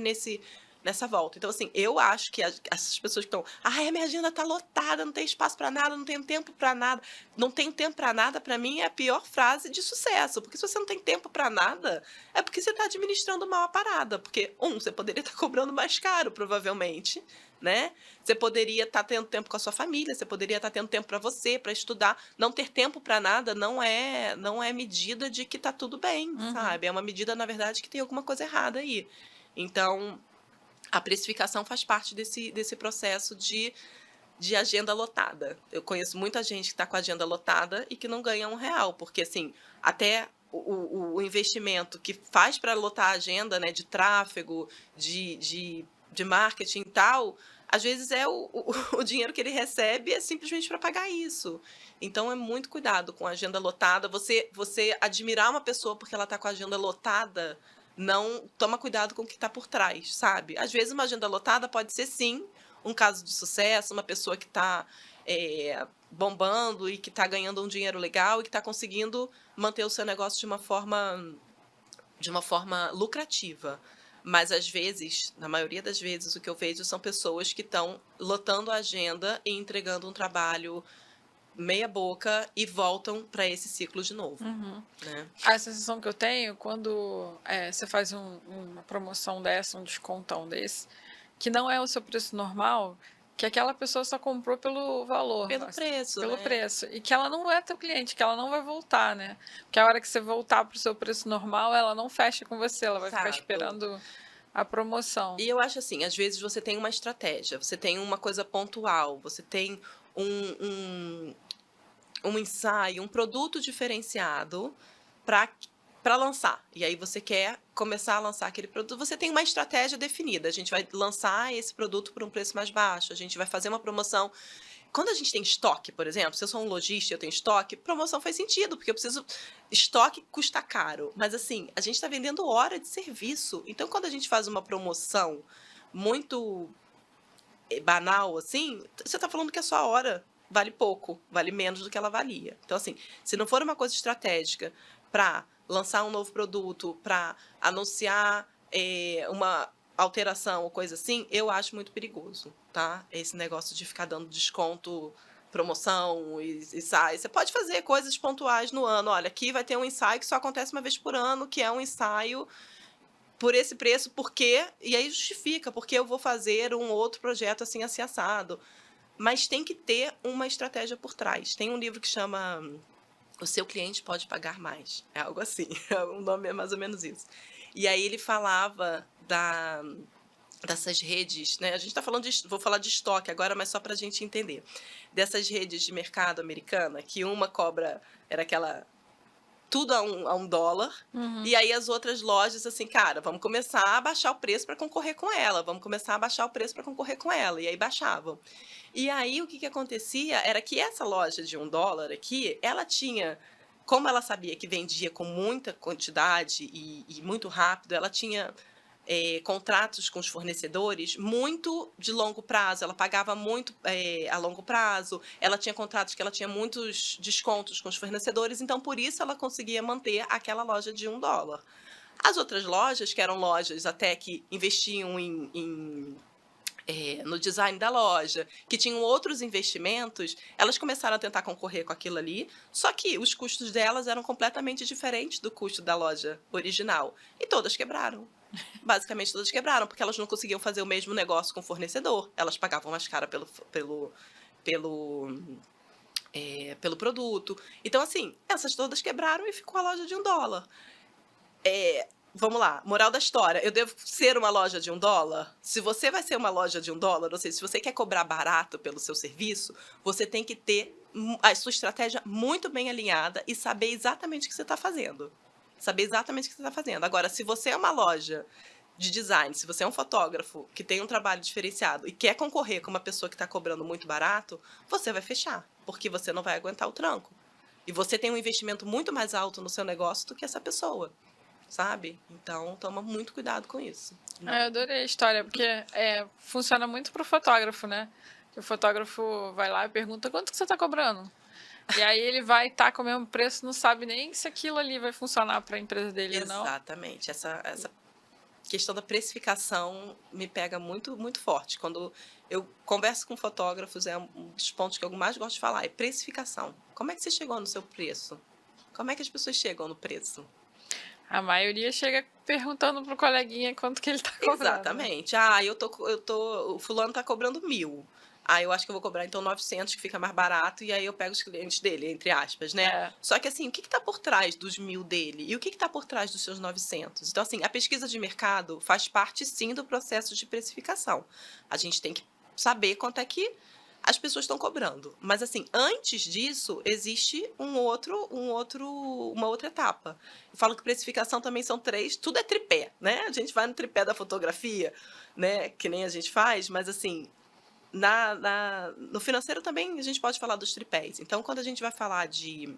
nessa volta. Então, assim, eu acho que essas pessoas que estão, a minha agenda tá lotada, não tem espaço para nada, não tenho tempo para nada. Não tenho tempo para nada, para mim, é a pior frase de sucesso. Porque se você não tem tempo para nada, é porque você está administrando mal a parada. Porque, você poderia estar cobrando mais caro, provavelmente, né? Você poderia estar tendo tempo com a sua família, você poderia estar tendo tempo para você, para estudar. Não ter tempo para nada não é medida de que tá tudo bem, Uhum. sabe? É uma medida, na verdade, que tem alguma coisa errada aí. Então, a precificação faz parte desse processo de agenda lotada. Eu conheço muita gente que está com a agenda lotada e que não ganha R$ 1, porque assim, até o investimento que faz para lotar a agenda, né, de tráfego, de marketing e tal, às vezes o dinheiro que ele recebe é simplesmente para pagar isso. Então é muito cuidado com a agenda lotada. Você admirar uma pessoa porque ela está com a agenda lotada, não toma cuidado com o que está por trás, sabe? Às vezes uma agenda lotada pode ser sim um caso de sucesso, uma pessoa que está bombando e que está ganhando um dinheiro legal e que está conseguindo manter o seu negócio de uma forma lucrativa. Mas, às vezes, na maioria das vezes, o que eu vejo são pessoas que estão lotando a agenda e entregando um trabalho meia boca e voltam para esse ciclo de novo, Uhum. né? A sensação que eu tenho quando você faz uma promoção dessa, um descontão desse, que não é o seu preço normal, que aquela pessoa só comprou pelo valor, Pelo preço, pelo né? preço, e que ela não é teu cliente, que ela não vai voltar, né? Porque a hora que você voltar pro seu preço normal, ela não fecha com você, ela vai ficar Exato. esperando a promoção. E eu acho assim, às vezes você tem uma estratégia, você tem uma coisa pontual, você tem um, um ensaio, um produto diferenciado para lançar. E aí você quer começar a lançar aquele produto, você tem uma estratégia definida. A gente vai lançar esse produto por um preço mais baixo, a gente vai fazer uma promoção. Quando a gente tem estoque, por exemplo, se eu sou um lojista e eu tenho estoque, promoção faz sentido, porque eu preciso. Estoque custa caro. Mas assim, a gente está vendendo hora de serviço. Então, quando a gente faz uma promoção muito banal, assim, você está falando que a sua hora vale pouco, vale menos do que ela valia. Então, assim, se não for uma coisa estratégica para lançar um novo produto, para anunciar uma alteração ou coisa assim, eu acho muito perigoso, tá? Esse negócio de ficar dando desconto, promoção e sai. Você pode fazer coisas pontuais no ano. Olha, aqui vai ter um ensaio que só acontece uma vez por ano, que é um ensaio por esse preço, porque. E aí justifica, porque eu vou fazer um outro projeto assim, assim, assado. Mas tem que ter uma estratégia por trás. Tem um livro que chama O Seu Cliente Pode Pagar Mais. É algo assim. O nome é mais ou menos isso. E aí ele falava dessas redes, né? A gente está falando vou falar de estoque agora, mas só para a gente entender. Dessas redes de mercado americana, que uma cobra, era aquela tudo a um dólar. Uhum. E aí as outras lojas, assim, cara, vamos começar a baixar o preço para concorrer com ela, vamos começar a baixar o preço para concorrer com ela. E aí baixavam. E aí o que acontecia era que essa loja de $1 aqui, ela tinha, como ela sabia que vendia com muita quantidade e muito rápido, ela tinha contratos com os fornecedores muito de longo prazo, ela pagava muito a longo prazo, ela tinha contratos que ela tinha muitos descontos com os fornecedores, então por isso ela conseguia manter aquela loja de $1. As outras lojas, que eram lojas até que investiam no design da loja, que tinham outros investimentos, elas começaram a tentar concorrer com aquilo ali, só que os custos delas eram completamente diferentes do custo da loja original. E todas quebraram. Basicamente todas quebraram, porque elas não conseguiam fazer o mesmo negócio com o fornecedor. Elas pagavam mais caro pelo produto. Então, assim, essas todas quebraram e ficou a loja de $1. Vamos lá, moral da história. Eu devo ser uma loja de $1? Se você vai ser uma loja de $1, ou seja, se você quer cobrar barato pelo seu serviço, você tem que ter a sua estratégia muito bem alinhada e saber exatamente o que você está fazendo. Saber exatamente o que você está fazendo. Agora, se você é uma loja de design, se você é um fotógrafo que tem um trabalho diferenciado e quer concorrer com uma pessoa que está cobrando muito barato, você vai fechar, porque você não vai aguentar o tranco. E você tem um investimento muito mais alto no seu negócio do que essa pessoa, sabe? Então, toma muito cuidado com isso. Eu adorei a história, porque funciona muito pro fotógrafo, né? Que o fotógrafo vai lá e pergunta quanto que você tá cobrando? E aí ele vai estar com o mesmo preço, não sabe nem se aquilo ali vai funcionar para a empresa dele ou não. Exatamente. Essa questão da precificação me pega muito, muito forte. Quando eu converso com fotógrafos, é um dos pontos que eu mais gosto de falar, é precificação. Como é que você chegou no seu preço? Como é que as pessoas chegam no preço? A maioria chega perguntando pro coleguinha quanto que ele tá cobrando, né. Exatamente. O fulano tá cobrando 1.000. Eu acho que eu vou cobrar então 900, que fica mais barato, e aí eu pego os clientes dele, entre aspas, né. É. Só que assim, o que que tá por trás dos 1.000 dele? E o que que tá por trás dos seus 900? Então assim, a pesquisa de mercado faz parte sim do processo de precificação. A gente tem que saber quanto é que as pessoas estão cobrando. Mas assim, antes disso, existe uma outra etapa. Eu falo que precificação também são 3, tudo é tripé, né? A gente vai no tripé da fotografia, né? Que nem a gente faz, mas assim, no financeiro também a gente pode falar dos tripés. Então, quando a gente vai falar de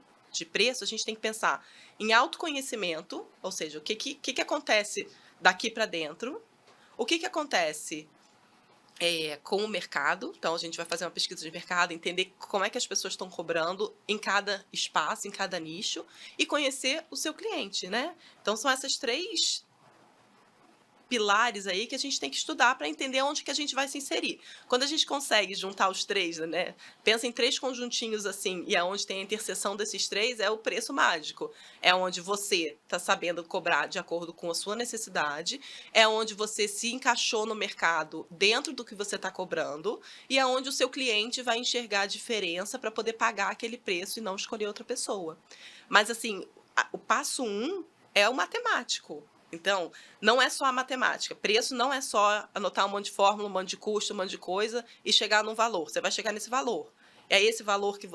preço, a gente tem que pensar em autoconhecimento, ou seja, o que acontece daqui para dentro, o que acontece com o mercado. Então, a gente vai fazer uma pesquisa de mercado, entender como é que as pessoas estão cobrando em cada espaço, em cada nicho, e conhecer o seu cliente, né? Então, são essas 3 pilares aí que a gente tem que estudar para entender onde que a gente vai se inserir. Quando a gente consegue juntar os 3, né? Pensa em 3 conjuntinhos assim, e aonde tem a interseção desses 3 é o preço mágico. É onde você está sabendo cobrar de acordo com a sua necessidade, é onde você se encaixou no mercado dentro do que você está cobrando, e é onde o seu cliente vai enxergar a diferença para poder pagar aquele preço e não escolher outra pessoa. Mas assim, o passo 1 é o matemático. Então, não é só a matemática. Preço não é só anotar um monte de fórmula, um monte de custo, um monte de coisa e chegar num valor. Você vai chegar nesse valor. É esse valor que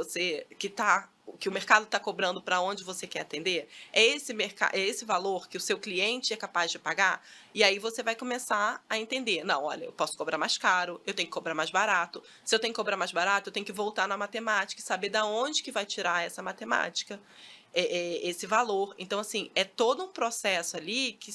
o mercado está cobrando para onde você quer atender? É esse valor que o seu cliente é capaz de pagar? E aí você vai começar a entender. Não, olha, eu posso cobrar mais caro, eu tenho que cobrar mais barato. Se eu tenho que cobrar mais barato, eu tenho que voltar na matemática e saber da onde que vai tirar essa matemática, esse valor. Então, assim, é todo um processo ali que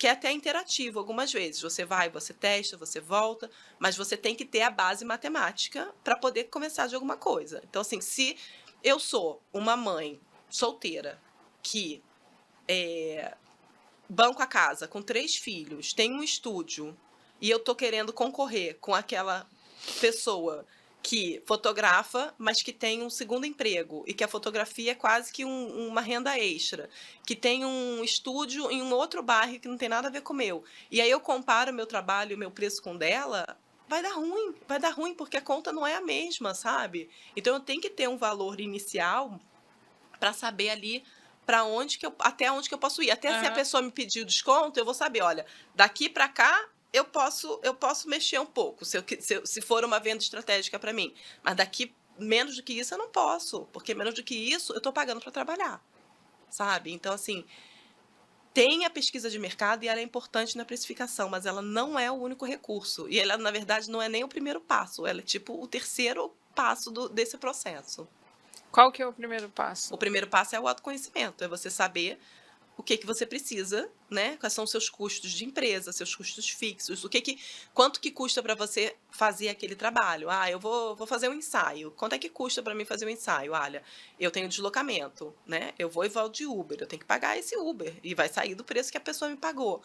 é até interativo algumas vezes. Você vai, você testa, você volta, mas você tem que ter a base matemática para poder começar de alguma coisa. Então, assim, se eu sou uma mãe solteira que banco a casa com 3 filhos, tem um estúdio, e eu tô querendo concorrer com aquela pessoa que fotografa, mas que tem um segundo emprego, e que a fotografia é quase que uma renda extra, que tem um estúdio em um outro bairro que não tem nada a ver com o meu. E aí eu comparo o meu trabalho e o meu preço com o dela, vai dar ruim, porque a conta não é a mesma, sabe? Então eu tenho que ter um valor inicial para saber ali até onde que eu posso ir. Até se a Aham. pessoa me pedir o desconto, eu vou saber, olha, daqui para cá eu posso mexer um pouco, se for uma venda estratégica para mim. Mas daqui menos do que isso eu não posso, porque menos do que isso eu estou pagando para trabalhar, sabe? Então assim, tem a pesquisa de mercado e ela é importante na precificação, mas ela não é o único recurso. E ela, na verdade, não é nem o primeiro passo, ela é tipo o terceiro passo desse processo. Qual que é o primeiro O passo? primeiro passo é o autoconhecimento, é você saber o que você precisa, né? Quais são os seus custos de empresa, seus custos fixos, quanto que custa para você fazer aquele trabalho. Eu vou fazer um ensaio. Quanto é que custa para mim fazer um ensaio? Olha, eu tenho deslocamento, né? Eu vou e volto de Uber, eu tenho que pagar esse Uber e vai sair do preço que a pessoa me pagou.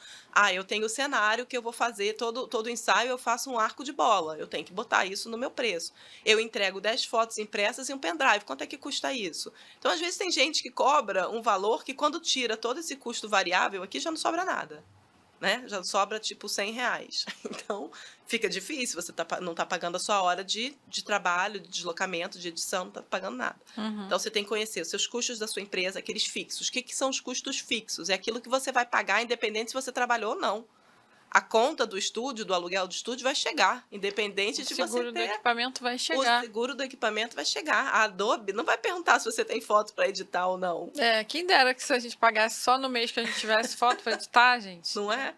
Eu tenho o cenário que eu vou fazer todo ensaio, eu faço um arco de bola, eu tenho que botar isso no meu preço. Eu entrego 10 fotos impressas e um pendrive. Quanto é que custa isso? Então, às vezes tem gente que cobra um valor que quando tira todo esse custo variável aqui já não sobra nada, né? Já sobra tipo R$ 100. Então, fica difícil, você não está pagando a sua hora de trabalho, de deslocamento, de edição, não está pagando nada. Uhum. Então, você tem que conhecer os seus custos da sua empresa, aqueles fixos. O que são os custos fixos? É aquilo que você vai pagar independente se você trabalhou ou não. A conta do estúdio, do aluguel do estúdio vai chegar, independente O de você seguro do ter. equipamento vai O chegar. seguro do equipamento vai chegar. A Adobe não vai perguntar se você tem foto para editar ou não. Quem dera que se a gente pagasse só no mês que a gente tivesse foto para editar, gente. Não é?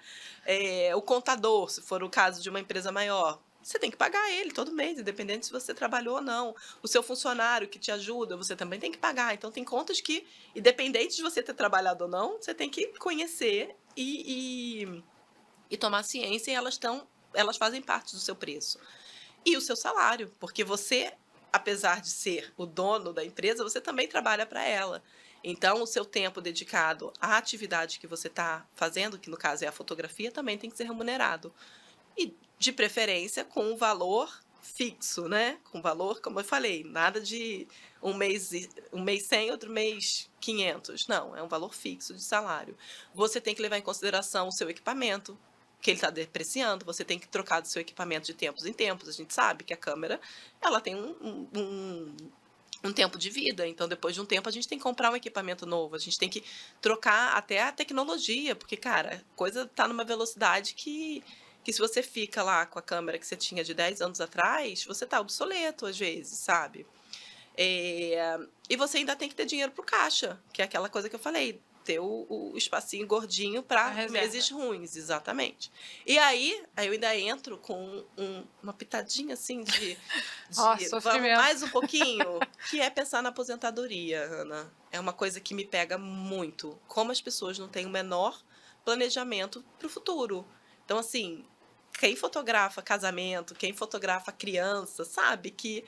O contador, se for o caso de uma empresa maior, você tem que pagar ele todo mês, independente se você trabalhou ou não. O seu funcionário que te ajuda, você também tem que pagar. Então, tem contas que, independente de você ter trabalhado ou não, você tem que conhecer e tomar ciência, e elas fazem parte do seu preço. E o seu salário, porque você, apesar de ser o dono da empresa, você também trabalha para ela. Então, o seu tempo dedicado à atividade que você está fazendo, que no caso é a fotografia, também tem que ser remunerado. E, de preferência, com um valor fixo, né, com valor, como eu falei, nada de um mês 100, outro mês 500, não, é um valor fixo de salário. Você tem que levar em consideração o seu equipamento, que ele está depreciando, você tem que trocar do seu equipamento de tempos em tempos, a gente sabe que a câmera, ela tem um tempo de vida, então depois de um tempo a gente tem que comprar um equipamento novo, a gente tem que trocar até a tecnologia, porque, cara, a coisa tá numa velocidade que se você fica lá com a câmera que você tinha de 10 anos atrás, você tá obsoleto às vezes, sabe? E você ainda tem que ter dinheiro pro caixa, que é aquela coisa que eu falei, ter o espacinho gordinho A para reserva. meses ruins, exatamente. E aí eu ainda entro com uma pitadinha assim Ó, vamos sofrimento. mais um pouquinho, que é pensar na aposentadoria, Ana. É uma coisa que me pega muito. Como as pessoas não têm o menor planejamento para o futuro. Então, assim, quem fotografa casamento, quem fotografa criança, sabe que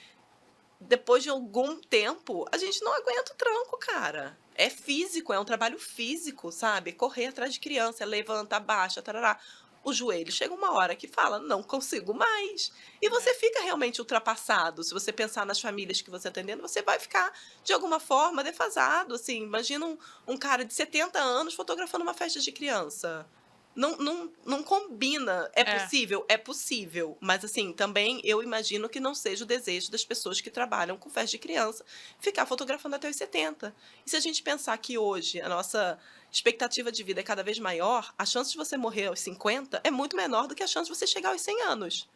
depois de algum tempo, a gente não aguenta o tranco, cara. É físico, é um trabalho físico, sabe? Correr atrás de criança, levanta, abaixa, tarará. O joelho chega uma hora que fala, não consigo mais. E você fica realmente ultrapassado. Se você pensar nas famílias que você está atendendo, você vai ficar, de alguma forma, defasado. Assim, imagina um cara de 70 anos fotografando uma festa de criança. Não combina. É É. possível? É possível. Mas, assim, também eu imagino que não seja o desejo das pessoas que trabalham com festa de criança ficar fotografando até os 70. E se a gente pensar que hoje a nossa expectativa de vida é cada vez maior, a chance de você morrer aos 50 é muito menor do que a chance de você chegar aos 100 anos.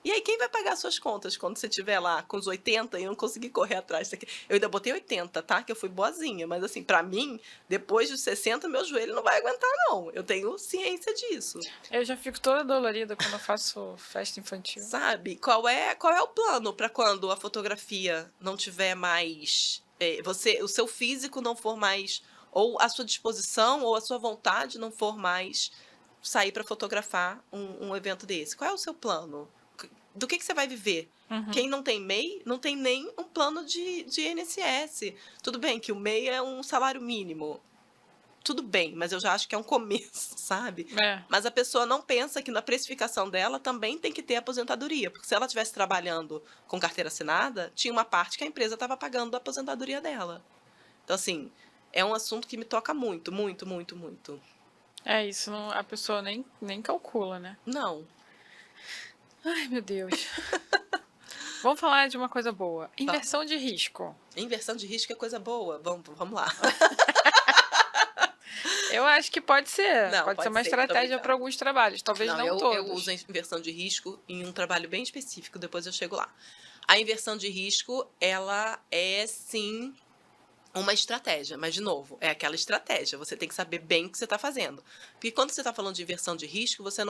E aí, quem vai pagar suas contas quando você estiver lá com os 80 e não conseguir correr atrás daqui? Eu ainda botei 80, tá? Que eu fui boazinha. Mas, assim, pra mim, depois dos 60, meu joelho não vai aguentar, não. Eu tenho ciência disso. Eu já fico toda dolorida quando eu faço festa infantil. Sabe? Qual é o plano para quando a fotografia não tiver mais... o seu físico não for mais... Ou a sua disposição ou a sua vontade não for mais sair para fotografar um evento desse. Qual é o seu plano? Do que você vai viver? Quem não tem MEI, não tem nem um plano de INSS. Tudo bem que o MEI é um salário mínimo. Tudo bem, mas eu já acho que é um começo, sabe? É. Mas a pessoa não pensa que na precificação dela também tem que ter aposentadoria. Porque se ela estivesse trabalhando com carteira assinada, tinha uma parte que a empresa estava pagando a aposentadoria dela. Então, assim, é um assunto que me toca muito, muito, muito, muito. É isso, a pessoa nem calcula, né? Não. Ai, meu Deus. Vamos falar de uma coisa boa. Inversão de risco. Inversão de risco é coisa boa. Vamos lá. Eu acho que pode ser. Não, pode ser uma também estratégia tá. para alguns trabalhos. Talvez não todos. Eu uso a inversão de risco em um trabalho bem específico, depois eu chego lá. A inversão de risco, ela é sim uma estratégia, mas de novo, é aquela estratégia, você tem que saber bem o que você está fazendo. Porque quando você está falando de inversão de risco, você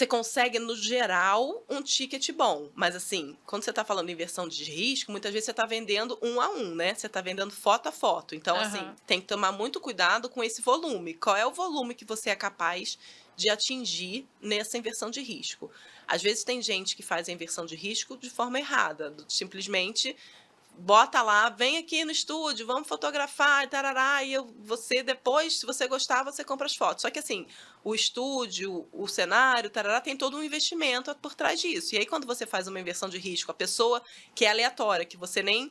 consegue, no geral, um ticket bom. Mas, assim, quando você está falando de inversão de risco, muitas vezes você está vendendo 1 a 1, né? Você está vendendo foto a foto. Então, assim, tem que tomar muito cuidado com esse volume. Qual é o volume que você é capaz de atingir nessa inversão de risco? Às vezes tem gente que faz a inversão de risco de forma errada. Simplesmente bota lá, vem aqui no estúdio, vamos fotografar, tarará, e você depois, se você gostar, você compra as fotos. Só que assim, o estúdio, o cenário, tarará, tem todo um investimento por trás disso. E aí quando você faz uma inversão de risco, a pessoa que é aleatória, que você nem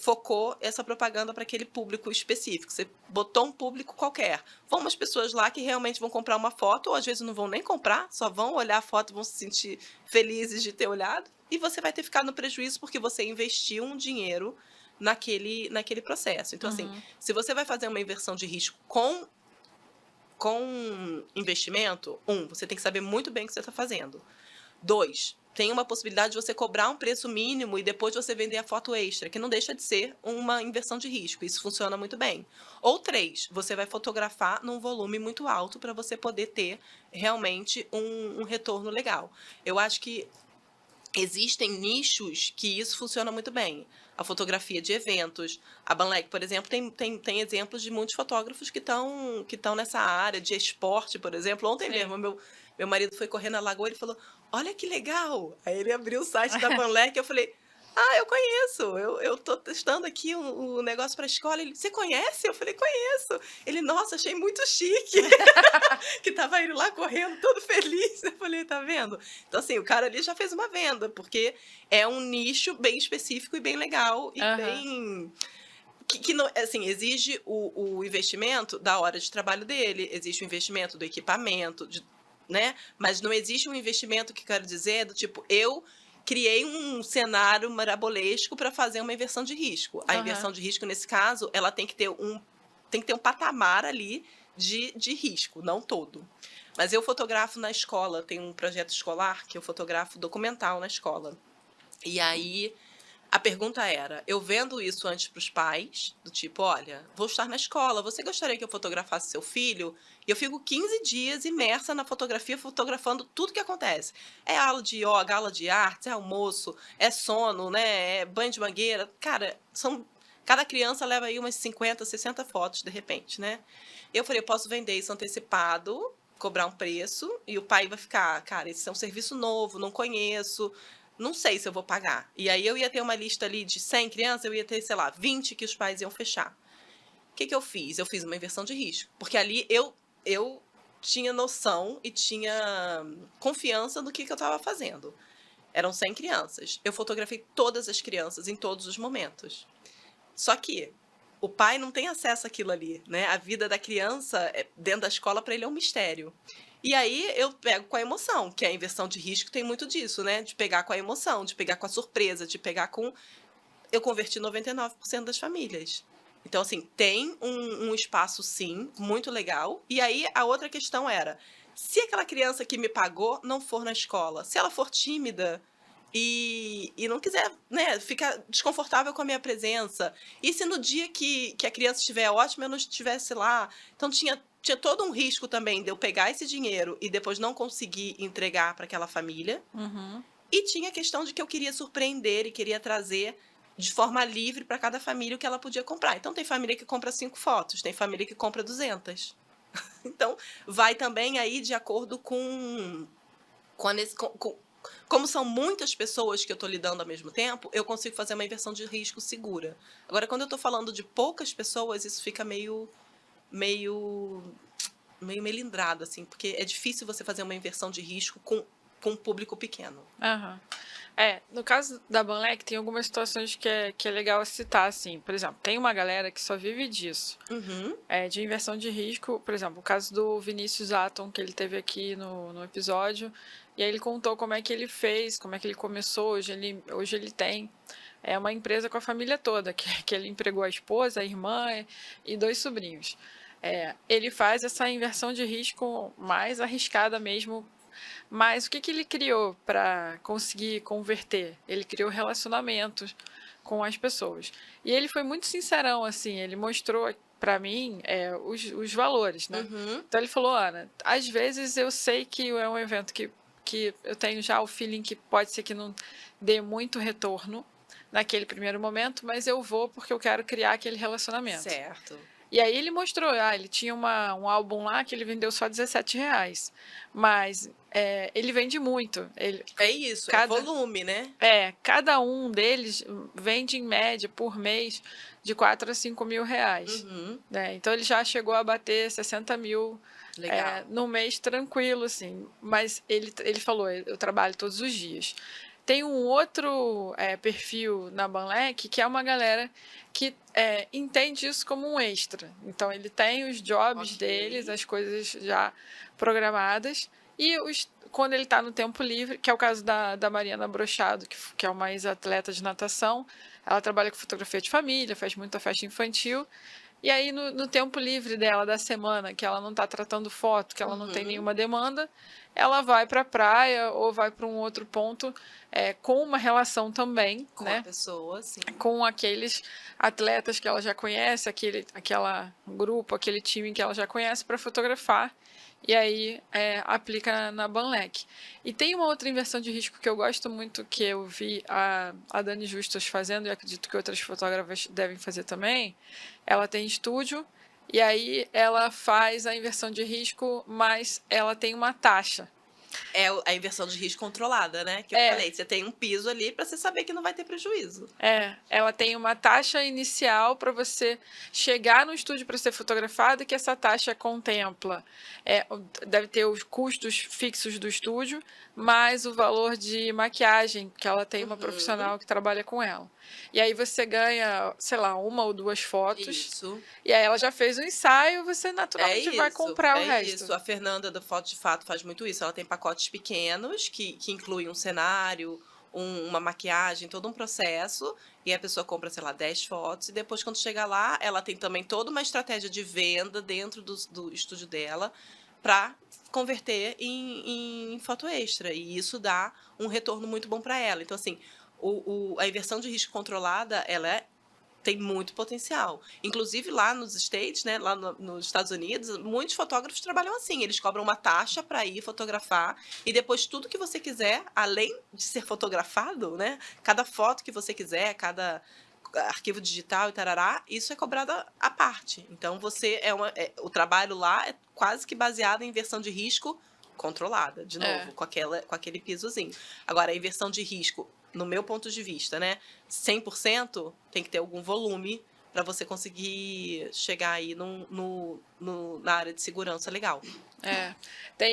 focou essa propaganda para aquele público específico, você botou um público qualquer. Vão umas pessoas lá que realmente vão comprar uma foto, ou às vezes não vão nem comprar, só vão olhar a foto, vão se sentir felizes de ter olhado, e você vai ter ficado no prejuízo porque você investiu um dinheiro naquele processo. Então, assim, se você vai fazer uma inversão de risco com investimento, você tem que saber muito bem o que você está fazendo. 2, tem uma possibilidade de você cobrar um preço mínimo e depois você vender a foto extra, que não deixa de ser uma inversão de risco. Isso funciona muito bem. Ou 3, você vai fotografar num volume muito alto para você poder ter realmente um retorno legal. Eu acho que existem nichos que isso funciona muito bem. A fotografia de eventos. A Banlec, por exemplo, tem exemplos de muitos fotógrafos que estão nessa área de esporte, por exemplo. Ontem mesmo, meu marido foi correr na lagoa e ele falou, olha que legal. Aí ele abriu o site da Banlec e eu falei, Ah, eu conheço, eu tô testando aqui o negócio pra escola. Ele: "Você conhece?" Eu falei: "Conheço". Ele: "Nossa, achei muito chique", que estava ele lá correndo todo feliz. Eu falei: "Tá vendo?". Então, assim, o cara ali já fez uma venda, porque é um nicho bem específico e bem legal e Aham, bem que não assim, exige o investimento da hora de trabalho dele, existe o investimento do equipamento, né, mas não existe um investimento que quero dizer do tipo, eu criei um cenário marabolesco para fazer uma inversão de risco. A aham. inversão de risco, nesse caso, ela tem que ter um patamar ali de risco, não todo. Mas eu fotografo na escola, tem um projeto escolar que eu fotografo documental na escola. E aí a pergunta era, eu vendo isso antes para os pais, do tipo, olha, vou estar na escola, você gostaria que eu fotografasse seu filho? E eu fico 15 dias imersa na fotografia, fotografando tudo que acontece. É aula de yoga, aula de artes, é almoço, é sono, né? É banho de mangueira. Cara, cada criança leva aí umas 50, 60 fotos de repente, né? Eu falei, eu posso vender isso antecipado, cobrar um preço, e o pai vai ficar, cara, esse é um serviço novo, não conheço, não sei se eu vou pagar. E aí eu ia ter uma lista ali de 100 crianças, eu ia ter, sei lá, 20 que os pais iam fechar. O que que eu fiz? Eu fiz uma inversão de risco, porque ali eu tinha noção e tinha confiança no que eu estava fazendo. Eram 100 crianças. Eu fotografei todas as crianças em todos os momentos. Só que o pai não tem acesso àquilo ali, né? A vida da criança dentro da escola para ele é um mistério. E aí eu pego com a emoção, que a inversão de risco tem muito disso, né? De pegar com a emoção, de pegar com a surpresa, de pegar com. Eu converti 99% das famílias. Então, assim, tem um espaço, sim, muito legal. E aí a outra questão era: se aquela criança que me pagou não for na escola, se ela for tímida e não quiser, né, ficar desconfortável com a minha presença, e se no dia que a criança estiver ótima eu não estivesse lá? Então tinha todo um risco também de eu pegar esse dinheiro e depois não conseguir entregar para aquela família. Uhum. E tinha a questão de que eu queria surpreender e queria trazer de forma livre para cada família o que ela podia comprar. Então tem família que compra 5 fotos, tem família que compra 200. Então vai também aí de acordo com, a como são muitas pessoas que eu estou lidando ao mesmo tempo, eu consigo fazer uma inversão de risco segura. Agora, quando eu estou falando de poucas pessoas, isso fica meio, meio melindrado, assim, porque é difícil você fazer uma inversão de risco com um público pequeno. Aham. É, no caso da Banlec, tem algumas situações que é legal citar, assim. Por exemplo, tem uma galera que só vive disso. Uhum, De inversão de risco, por exemplo, o caso do Vinícius Atom, que ele teve aqui no episódio, e aí ele contou como é que ele fez, como é que ele começou, hoje ele tem uma empresa com a família toda, que ele empregou a esposa, a irmã e dois sobrinhos. Ele faz essa inversão de risco mais arriscada mesmo, mas o que ele criou para conseguir converter? Ele criou relacionamentos com as pessoas. E ele foi muito sincerão, assim, ele mostrou para mim os valores, né? uhum. Então ele falou, Ana, às vezes eu sei que é um evento que eu tenho já o feeling que pode ser que não dê muito retorno naquele primeiro momento, mas eu vou porque eu quero criar aquele relacionamento. Certo. E aí ele mostrou, ele tinha um álbum lá que ele vendeu só R$ 17, mas ele vende muito. É isso, é Cada, volume, né. cada um deles vende em média por mês de 4 a 5 mil reais. Uhum. Né? Então ele já chegou a bater 60 mil Legal. no mês tranquilo, assim. Mas ele falou, eu trabalho todos os dias. Tem um outro perfil na Banlec que é uma galera que entende isso como um extra. Então ele tem os jobs deles, Ok. as coisas já programadas, e quando ele está no tempo livre, que é o caso da Mariana Brochado, que é uma ex-atleta de natação, ela trabalha com fotografia de família, faz muita festa infantil, e aí no tempo livre dela, da semana, que ela não está tratando foto, que ela não tem Uhum. nenhuma demanda, ela vai para a praia ou vai para um outro ponto com uma relação também, Com a né? pessoa, sim. Com aqueles atletas que ela já conhece, aquela grupo, aquele time que ela já conhece para fotografar. E aí aplica na Banlec. E tem uma outra inversão de risco que eu gosto muito, que eu vi a Dani Justus fazendo, e acredito que outras fotógrafas devem fazer também. Ela tem estúdio, e aí ela faz a inversão de risco, mas ela tem uma taxa. É a inversão de risco controlada, né, que eu É, falei, você tem um piso ali para você saber que não vai ter prejuízo. ela tem uma taxa inicial para você chegar no estúdio para ser fotografado, que essa taxa contempla, deve ter os custos fixos do estúdio, mais o valor de maquiagem, que ela tem uma Uhum, profissional que trabalha com ela. E aí você ganha, sei lá, uma ou duas fotos, isso. e aí ela já fez o ensaio, você naturalmente vai comprar o É resto. isso. A Fernanda do Foto de Fato faz muito isso. Ela tem pacotes pequenos que incluem um cenário, uma maquiagem, todo um processo. E a pessoa compra, sei lá, 10 fotos. E depois, quando chega lá, ela tem também toda uma estratégia de venda dentro do estúdio dela para converter em foto extra. E isso dá um retorno muito bom para ela. Então, assim, a inversão de risco controlada, ela tem muito potencial. Inclusive lá nos States, né, lá nos Estados Unidos, muitos fotógrafos trabalham assim. Eles cobram uma taxa para ir fotografar e depois tudo que você quiser, além de ser fotografado, né, cada foto que você quiser, cada arquivo digital e tarará, isso é cobrado à parte. Então você o trabalho lá é quase que baseado em inversão de risco controlada, de É, novo, com aquele pisozinho. Agora, a inversão de risco, no meu ponto de vista, né, 100% tem que ter algum volume para você conseguir chegar aí na área de segurança legal. é.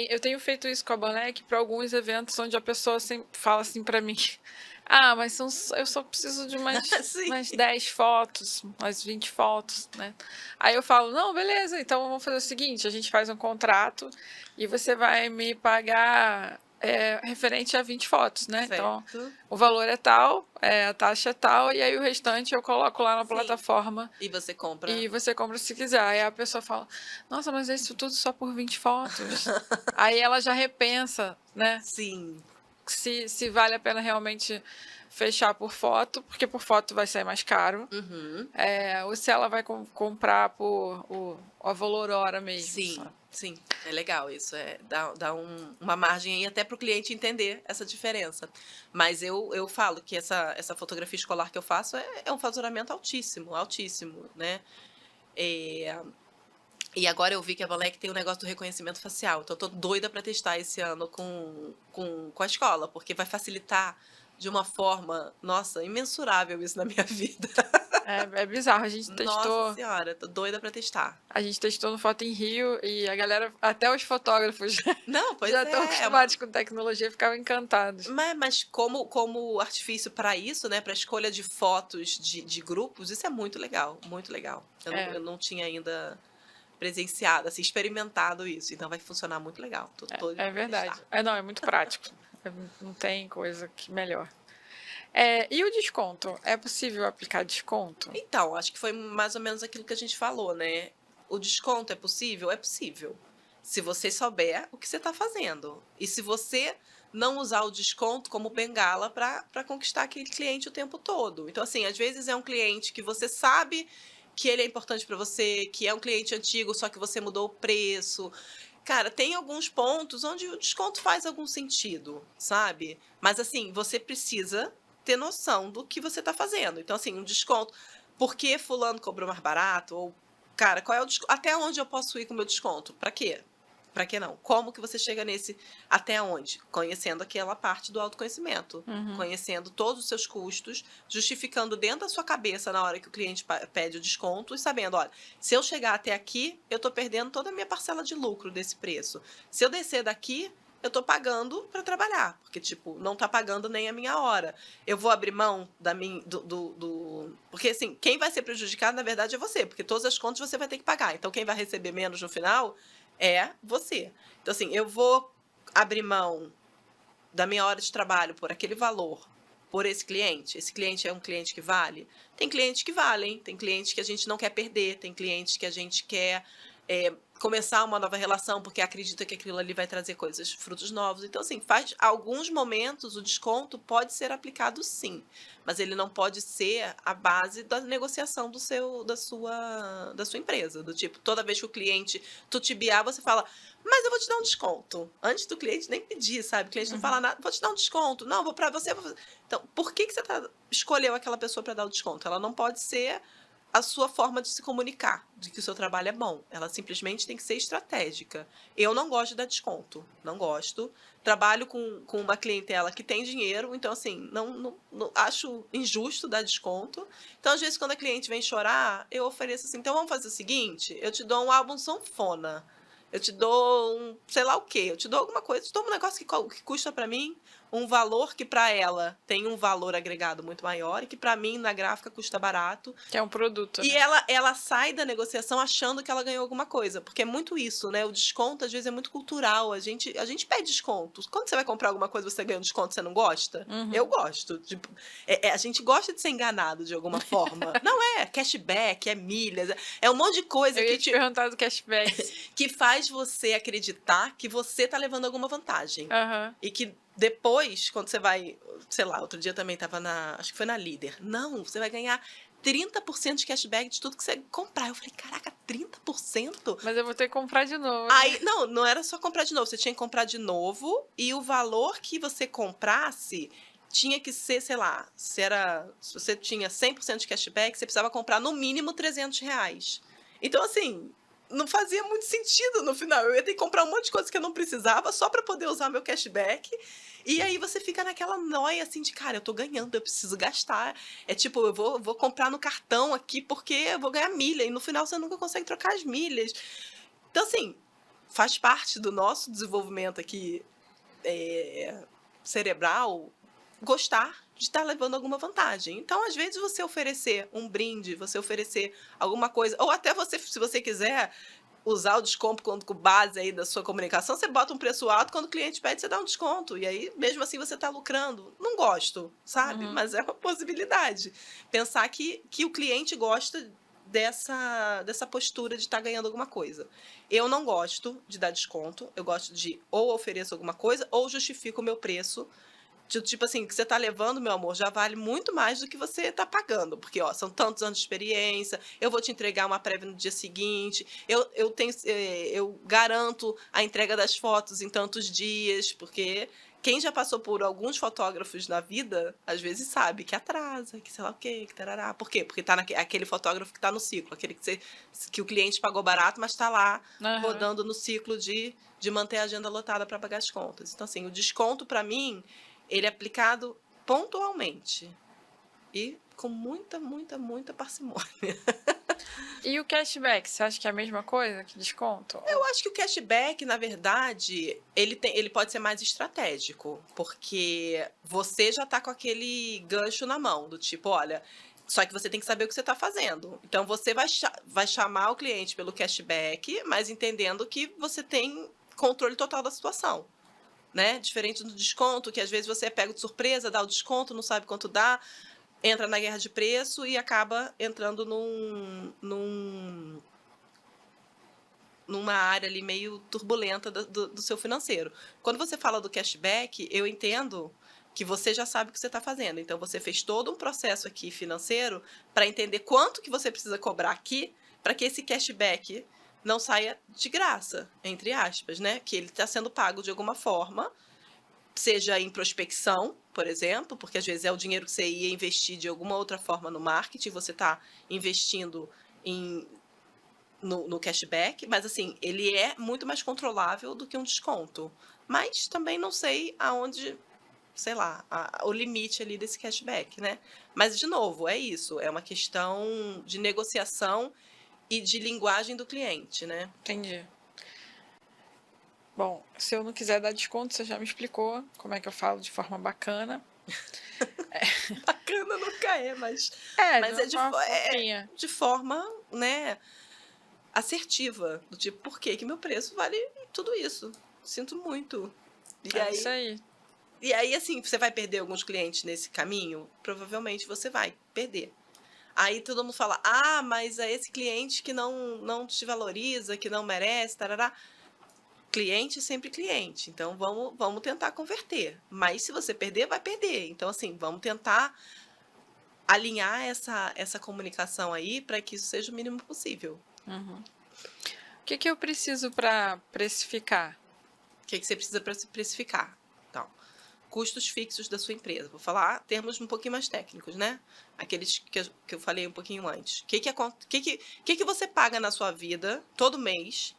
Eu tenho feito isso com a Boneck para alguns eventos onde a pessoa fala assim para mim: Ah, mas eu só preciso de Sim. mais 10 fotos, mais 20 fotos, né? Aí eu falo: Não, beleza, então vamos fazer o seguinte: a gente faz um contrato e você vai me pagar referente a 20 fotos, né? Então Certo. o valor é tal, a taxa é tal, e aí o restante eu coloco lá na Sim. plataforma E você compra. e você compra se quiser. Aí a pessoa fala: Nossa, mas é isso tudo só por 20 fotos. Aí ela já repensa, né? Sim. Se vale a pena realmente fechar por foto, porque por foto vai sair mais caro. Uhum. Ou se ela vai comprar por a valor hora mesmo, Sim, sabe? sim, é legal isso, dá uma margem aí até para o cliente entender essa diferença. Mas eu falo que essa fotografia escolar que eu faço é um faturamento altíssimo, altíssimo, né? É, e agora eu vi que a Valec tem o negócio do reconhecimento facial, então eu tô doida para testar esse ano com a escola, porque vai facilitar de uma forma, nossa, imensurável isso na minha vida. É bizarro. Nossa senhora, tô doida para testar. A gente testou no Foto em Rio e a galera, até os fotógrafos, Não, já pois estão é, acostumados com tecnologia, ficavam encantados. mas como artifício para isso, né, para escolha de fotos de grupos, isso é muito legal, muito legal. É, Eu não tinha ainda presenciado, assim, experimentado isso, então vai funcionar muito legal. Tô doida é para verdade. testar. Não, é muito prático. Não tem coisa que melhor. E o desconto? É possível aplicar desconto? Então, acho que foi mais ou menos aquilo que a gente falou, né? O desconto é possível? É possível. Se você souber o que você está fazendo. E se você não usar o desconto como bengala para conquistar aquele cliente o tempo todo. Então, assim, às vezes é um cliente que você sabe que ele é importante para você, que é um cliente antigo, só que você mudou o preço. Cara, tem alguns pontos onde o desconto faz algum sentido, sabe? Mas assim, você precisa ter noção do que você está fazendo. Então, assim, um desconto. Por que fulano cobrou mais barato? Ou, cara, qual é o desconto? Até onde eu posso ir com o meu desconto? Para quê? Para que não? Como que você chega nesse até onde? Conhecendo aquela parte do autoconhecimento, Uhum. conhecendo todos os seus custos, justificando dentro da sua cabeça na hora que o cliente pede o desconto e sabendo, olha, se eu chegar até aqui, eu estou perdendo toda a minha parcela de lucro desse preço. Se eu descer daqui, eu estou pagando para trabalhar, porque tipo, não está pagando nem a minha hora. Eu vou abrir mão da minha porque assim, quem vai ser prejudicado na verdade é você, porque todas as contas você vai ter que pagar. Então quem vai receber menos no final é você. Então, assim, eu vou abrir mão da minha hora de trabalho por aquele valor, por esse cliente. Esse cliente é um cliente que vale? Tem clientes que valem, tem clientes que a gente não quer perder, tem clientes que a gente quer começar uma nova relação porque acredita que aquilo ali vai trazer coisas, frutos novos. Então, assim, faz alguns momentos o desconto pode ser aplicado sim, mas ele não pode ser a base da negociação da sua empresa. Do tipo, toda vez que o cliente tutibiar, você fala, mas eu vou te dar um desconto. Antes do cliente nem pedir, sabe? O cliente não fala nada, vou te dar um desconto. Não, vou para você. Então, por que você escolheu aquela pessoa para dar o desconto? Ela não pode ser a sua forma de se comunicar, de que o seu trabalho é bom. Ela simplesmente tem que ser estratégica. Eu não gosto de dar desconto, não gosto. Trabalho com uma clientela que tem dinheiro, então, assim, não acho injusto dar desconto. Então, às vezes, quando a cliente vem chorar, eu ofereço assim, então vamos fazer o seguinte, eu te dou um álbum sanfona, eu te dou um sei lá o quê, eu te dou alguma coisa, eu te dou um negócio que custa para mim um valor que para ela tem um valor agregado muito maior e que para mim na gráfica custa barato. Que é um produto, E né? ela sai da negociação achando que ela ganhou alguma coisa, porque é muito isso, né? O desconto às vezes é muito cultural. A gente pede desconto. Quando você vai comprar alguma coisa, você ganha um desconto, você não gosta? Eu Uhum. gosto. Tipo, a gente gosta de ser enganado de alguma forma. Não é cashback, é milhas, é um monte de coisa Eu ia te que perguntar do cashback. que faz você acreditar que você tá levando alguma vantagem. Aham. E que depois, quando você vai, sei lá, outro dia também tava acho que foi na Líder. Não, você vai ganhar 30% de cashback de tudo que você comprar. Eu falei, caraca, 30%? Mas eu vou ter que comprar de novo, né? Aí, não era só comprar de novo, você tinha que comprar de novo e o valor que você comprasse tinha que ser, sei lá, se você tinha 100% de cashback, você precisava comprar no mínimo R$ 300. Então, assim, não fazia muito sentido no final. Eu ia ter que comprar um monte de coisa que eu não precisava só para poder usar meu cashback. E aí você fica naquela noia assim de, cara, eu tô ganhando, eu preciso gastar. É tipo, eu vou comprar no cartão aqui porque eu vou ganhar milha. E no final você nunca consegue trocar as milhas. Então, assim, faz parte do nosso desenvolvimento aqui cerebral gostar de estar levando alguma vantagem. Então, às vezes, você oferecer um brinde, você oferecer alguma coisa, ou até você, se você quiser usar o desconto com base aí da sua comunicação, você bota um preço alto, quando o cliente pede, você dá um desconto. E aí, mesmo assim, você está lucrando. Não gosto, sabe? Uhum. Mas é uma possibilidade. Pensar que o cliente gosta dessa postura de estar ganhando alguma coisa. Eu não gosto de dar desconto, eu gosto de ou ofereço alguma coisa ou justifico o meu preço. Tipo assim, o que você tá levando, meu amor, já vale muito mais do que você tá pagando. Porque, ó, são tantos anos de experiência, eu vou te entregar uma prévia no dia seguinte, eu garanto a entrega das fotos em tantos dias, porque quem já passou por alguns fotógrafos na vida, às vezes sabe que atrasa, que sei lá o quê, que tarará. Por quê? Porque tá aquele fotógrafo que tá no ciclo, aquele que o cliente pagou barato, mas tá lá Aham. rodando no ciclo de manter a agenda lotada para pagar as contas. Então, assim, o desconto, para mim, ele é aplicado pontualmente e com muita, muita, muita parcimônia. E o cashback, você acha que é a mesma coisa que desconto? Eu acho que o cashback, na verdade, ele pode ser mais estratégico, porque você já está com aquele gancho na mão, do tipo, olha, só que você tem que saber o que você está fazendo. Então, você vai chamar o cliente pelo cashback, mas entendendo que você tem controle total da situação. Né? Diferente do desconto, que às vezes você é pego de surpresa, dá o desconto, não sabe quanto dá, entra na guerra de preço e acaba entrando numa área ali meio turbulenta do seu financeiro. Quando você fala do cashback, eu entendo que você já sabe o que você está fazendo. Então, você fez todo um processo aqui financeiro para entender quanto que você precisa cobrar aqui para que esse cashback não saia de graça, entre aspas, né? Que ele está sendo pago de alguma forma, seja em prospecção, por exemplo, porque às vezes é o dinheiro que você ia investir de alguma outra forma no marketing, você está investindo no cashback, mas assim, ele é muito mais controlável do que um desconto. Mas também não sei aonde, sei lá, o limite ali desse cashback, né? Mas, de novo, é isso, é uma questão de negociação e de linguagem do cliente, né? Entendi. Bom, se eu não quiser dar desconto, você já me explicou como é que eu falo de forma bacana. Bacana nunca é, mas De mas uma forma fofinha. de forma, né, assertiva, do tipo, por que que meu preço vale tudo isso? Sinto muito. E É isso aí, aí. assim, você vai perder alguns clientes nesse caminho? Provavelmente você vai perder. Aí todo mundo fala, ah, mas é esse cliente que não te valoriza, que não merece, tarará. Cliente é sempre cliente, então vamos tentar converter. Mas se você perder, vai perder. Então, assim, vamos tentar alinhar essa comunicação aí para que isso seja o mínimo possível. Uhum. O que eu preciso para precificar? O que você precisa para se precificar? Então, custos fixos da sua empresa. Vou falar termos um pouquinho mais técnicos, né? Aqueles que eu falei um pouquinho antes. O que você paga na sua vida, todo mês,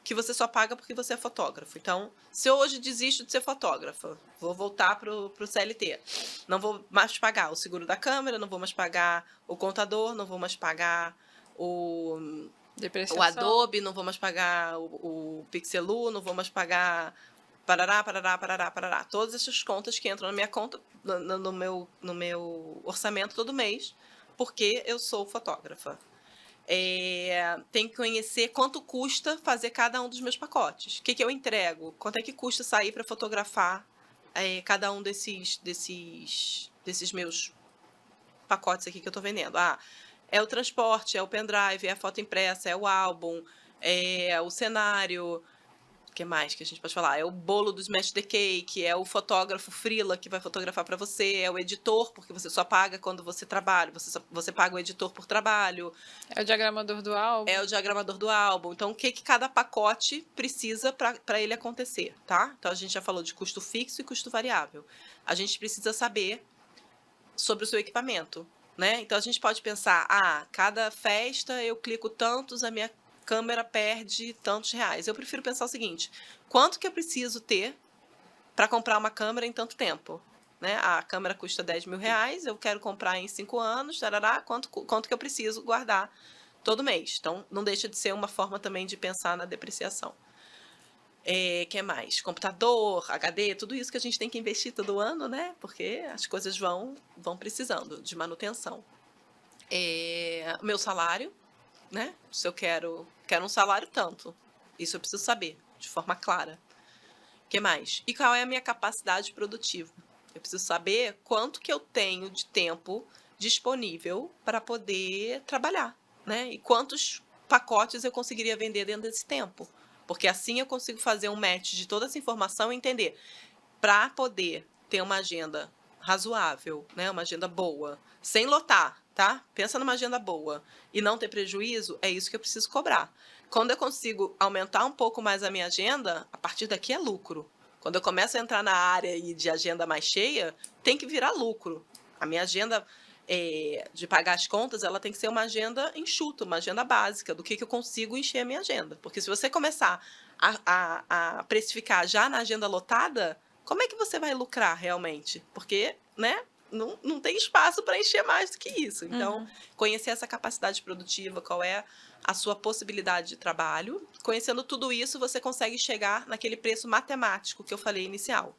que você só paga porque você é fotógrafo? Então, se eu hoje desisto de ser fotógrafa, vou voltar pro CLT. Não vou mais pagar o seguro da câmera, não vou mais pagar o contador, não vou mais pagar o Depreciação. Adobe, não vou mais pagar o Pixelu, não vou mais pagar parará, parará, parará, parará. Todas essas contas que entram na minha conta, no meu orçamento todo mês, porque eu sou fotógrafa. Tenho que conhecer quanto custa fazer cada um dos meus pacotes. O que eu entrego? Quanto é que custa sair para fotografar cada um desses meus pacotes aqui que eu estou vendendo? É o transporte, é o pendrive, é a foto impressa, é o álbum, é o cenário. O que mais que a gente pode falar? É o bolo do Smash the Cake, é o fotógrafo freela que vai fotografar para você, é o editor, porque você só paga quando você trabalha, você paga o editor por trabalho. É o diagramador do álbum. É o diagramador do álbum. Então, o que cada pacote precisa para ele acontecer, tá? Então, a gente já falou de custo fixo e custo variável. A gente precisa saber sobre o seu equipamento, né? Então, a gente pode pensar, cada festa eu clico tantos, a minha câmera perde tantos reais. Eu prefiro pensar o seguinte, quanto que eu preciso ter para comprar uma câmera em tanto tempo? Né? A câmera custa 10 mil reais, eu quero comprar em 5 anos, tarará, quanto que eu preciso guardar todo mês? Então, não deixa de ser uma forma também de pensar na depreciação. Que mais? Computador, HD, tudo isso que a gente tem que investir todo ano, né? Porque as coisas vão precisando de manutenção. Meu salário, né? Se eu quero um salário tanto, isso eu preciso saber, de forma clara. O que mais? E qual é a minha capacidade produtiva? Eu preciso saber quanto que eu tenho de tempo disponível para poder trabalhar, né? E quantos pacotes eu conseguiria vender dentro desse tempo. Porque assim eu consigo fazer um match de toda essa informação e entender. Para poder ter uma agenda razoável, né? Uma agenda boa, sem lotar, tá? Pensa numa agenda boa e não ter prejuízo, é isso que eu preciso cobrar. Quando eu consigo aumentar um pouco mais a minha agenda, a partir daqui é lucro. Quando eu começo a entrar na área de agenda mais cheia, tem que virar lucro. A minha agenda de pagar as contas, ela tem que ser uma agenda enxuta, uma agenda básica, do que eu consigo encher a minha agenda. Porque se você começar a precificar já na agenda lotada, como é que você vai lucrar realmente? Porque, né, não tem espaço para encher mais do que isso. Então, conhecer essa capacidade produtiva, qual é a sua possibilidade de trabalho. Conhecendo tudo isso, você consegue chegar naquele preço matemático que eu falei inicial.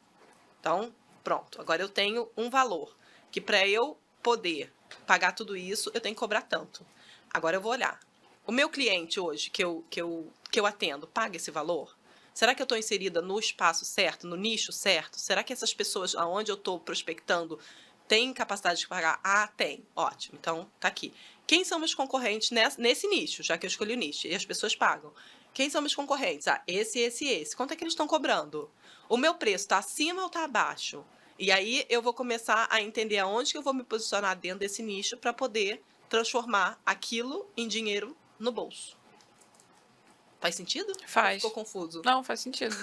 Então, pronto. Agora eu tenho um valor que para eu poder pagar tudo isso, eu tenho que cobrar tanto. Agora eu vou olhar. O meu cliente hoje, que eu atendo, paga esse valor? Será que eu estou inserida no espaço certo, no nicho certo? Será que essas pessoas aonde eu estou prospectando têm capacidade de pagar? Tem. Ótimo. Então, tá aqui. Quem são meus concorrentes nesse nicho, já que eu escolhi o nicho, e as pessoas pagam? Quem são meus concorrentes? Esse. Quanto é que eles estão cobrando? O meu preço está acima ou está abaixo? E aí eu vou começar a entender aonde que eu vou me posicionar dentro desse nicho para poder transformar aquilo em dinheiro no bolso. Faz sentido? Faz. Ou ficou confuso? Não, faz sentido.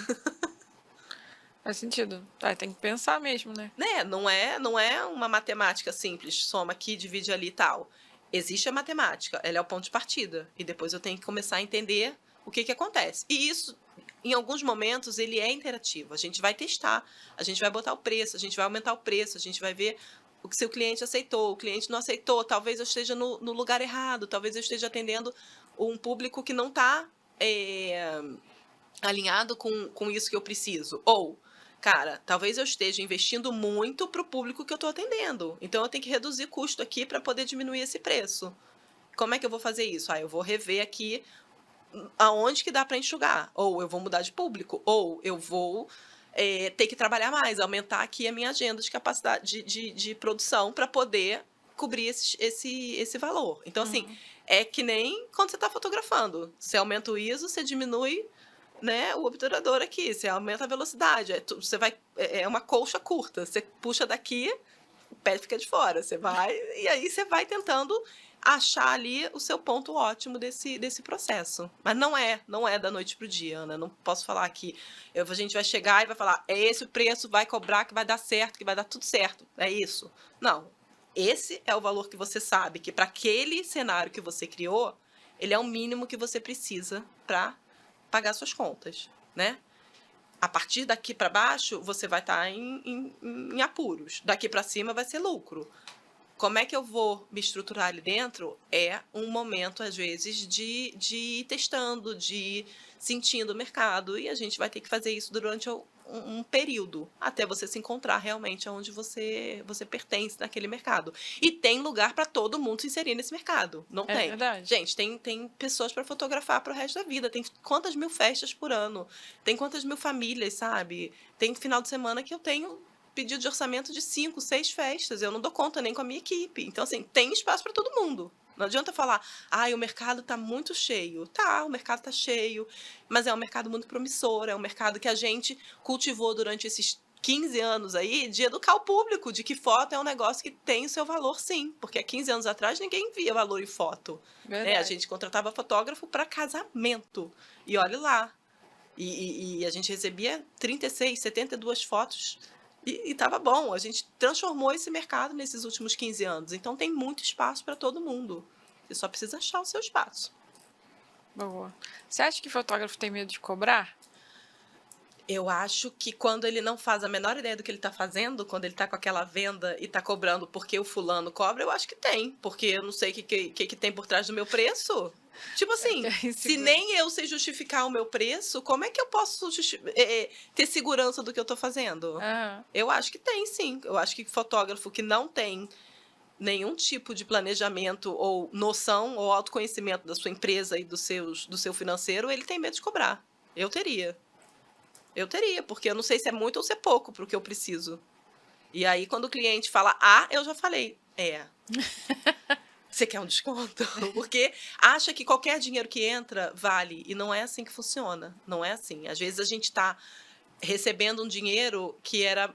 Faz sentido. Tem que pensar mesmo, né? Não é uma matemática simples, soma aqui, divide ali e tal. Existe a matemática, ela é o ponto de partida. E depois eu tenho que começar a entender o que acontece. E isso, em alguns momentos, ele é interativo. A gente vai testar, a gente vai botar o preço, a gente vai aumentar o preço, a gente vai ver o que se o cliente aceitou, o cliente não aceitou, talvez eu esteja no lugar errado, talvez eu esteja atendendo um público que não está alinhado com isso que eu preciso. Ou, cara, talvez eu esteja investindo muito para o público que eu estou atendendo. Então, eu tenho que reduzir custo aqui para poder diminuir esse preço. Como é que eu vou fazer isso? Eu vou rever aqui aonde que dá para enxugar. Ou eu vou mudar de público. Ou eu vou ter que trabalhar mais, aumentar aqui a minha agenda de capacidade de produção para poder cobrir esse valor. Então, assim, é que nem quando você está fotografando. Você aumenta o ISO, você diminui, né, o obturador aqui, você aumenta a velocidade, você vai, é uma colcha curta, você puxa daqui, o pé fica de fora, você vai, e aí você vai tentando achar ali o seu ponto ótimo desse processo. Mas não é da noite para o dia, Ana. Não posso falar que a gente vai chegar e vai falar, é esse o preço, vai cobrar, que vai dar certo, que vai dar tudo certo. É isso. Não. Esse é o valor que você sabe que para aquele cenário que você criou, ele é o mínimo que você precisa para pagar suas contas, né? A partir daqui para baixo, você vai estar em apuros. Daqui para cima vai ser lucro. Como é que eu vou me estruturar ali dentro? É um momento, às vezes, de ir testando, de ir sentindo o mercado. E a gente vai ter que fazer isso durante um período, até você se encontrar realmente onde você pertence naquele mercado. E tem lugar para todo mundo se inserir nesse mercado. Não É tem. verdade. Gente, tem pessoas para fotografar para o resto da vida. Tem quantas mil festas por ano. Tem quantas mil famílias, sabe? Tem final de semana que eu tenho pedido de orçamento de 5, 6 festas. Eu não dou conta nem com a minha equipe. Então, assim, tem espaço para todo mundo. Não adianta falar, o mercado está muito cheio. Tá, o mercado está cheio, mas é um mercado muito promissor, é um mercado que a gente cultivou durante esses 15 anos aí, de educar o público, de que foto é um negócio que tem o seu valor, sim. Porque há 15 anos atrás ninguém via valor em foto. Né? A gente contratava fotógrafo para casamento. E olha lá. E a gente recebia 36, 72 fotos. E estava bom, a gente transformou esse mercado nesses últimos 15 anos. Então tem muito espaço para todo mundo. Você só precisa achar o seu espaço. Boa. Você acha que fotógrafo tem medo de cobrar? Eu acho que quando ele não faz a menor ideia do que ele está fazendo, quando ele está com aquela venda e está cobrando porque o fulano cobra, eu acho que tem. Porque eu não sei o que tem por trás do meu preço. Tipo assim, se nem eu sei justificar o meu preço, como é que eu posso ter segurança do que eu estou fazendo? Eu acho que tem, sim. Eu acho que fotógrafo que não tem nenhum tipo de planejamento ou noção ou autoconhecimento da sua empresa e do seu financeiro, ele tem medo de cobrar. Eu teria, porque eu não sei se é muito ou se é pouco para o que eu preciso. E aí, quando o cliente fala eu já falei, você quer um desconto? Porque acha que qualquer dinheiro que entra vale. E não é assim que funciona. Não é assim. Às vezes a gente está recebendo um dinheiro que era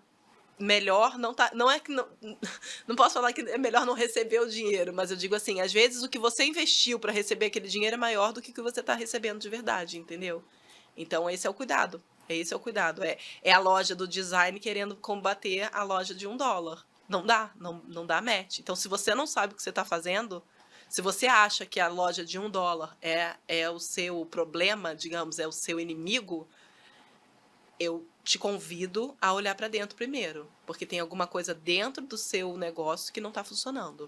melhor não tá. Não é que não posso falar que é melhor não receber o dinheiro, mas eu digo assim, às vezes o que você investiu para receber aquele dinheiro é maior do que o que você está recebendo de verdade, entendeu? Então esse é o cuidado. Esse é o cuidado. É a loja do design querendo combater a loja de $1. Não dá, não dá match. Então, se você não sabe o que você está fazendo, se você acha que a loja de $1 é o seu problema, digamos, é o seu inimigo, eu te convido a olhar para dentro primeiro, porque tem alguma coisa dentro do seu negócio que não está funcionando.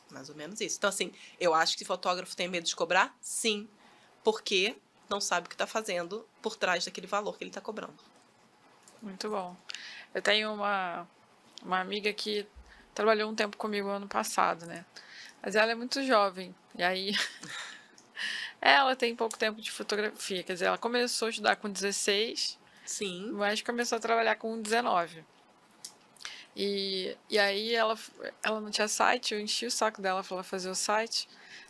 Mais ou menos isso. Então, assim, eu acho que fotógrafo tem medo de cobrar? Sim, porque não sabe o que está fazendo por trás daquele valor que ele está cobrando. Muito bom. Eu tenho uma amiga que trabalhou um tempo comigo ano passado, né? Mas ela é muito jovem. E aí ela tem pouco tempo de fotografia. Quer dizer, ela começou a estudar com 16, Sim. mas começou a trabalhar com 19. E aí ela não tinha site, eu enchi o saco dela para ela fazer o site.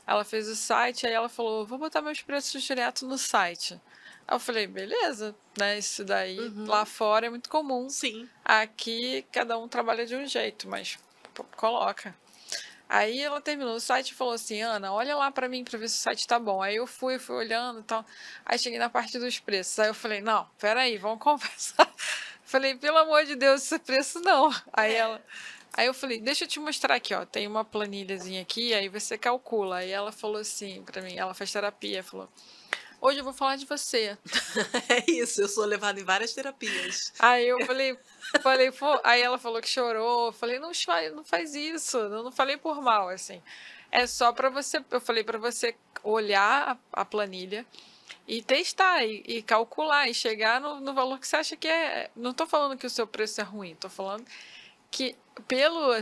Ela fez o site, aí ela falou, vou botar meus preços direto no site. Aí eu falei, beleza, né? Isso daí lá fora é muito comum. Sim. Aqui cada um trabalha de um jeito, mas coloca. Aí ela terminou o site e falou assim, Ana, olha lá pra mim pra ver se o site tá bom. Aí eu fui olhando e tal. Aí cheguei na parte dos preços. Aí eu falei, não, peraí, vamos conversar. Falei, pelo amor de Deus, esse preço não. Aí eu falei, deixa eu te mostrar aqui, ó. Tem uma planilhazinha aqui, aí você calcula. Aí ela falou assim pra mim, ela faz terapia, falou, hoje eu vou falar de você. É isso, eu sou levada em várias terapias. Aí eu falei, pô, aí ela falou que chorou. Eu falei, não faz isso. Eu não falei por mal, assim. É só pra você, eu falei pra você olhar a planilha e testar e calcular e chegar no valor que você acha que é. Não tô falando que o seu preço é ruim, tô falando que pela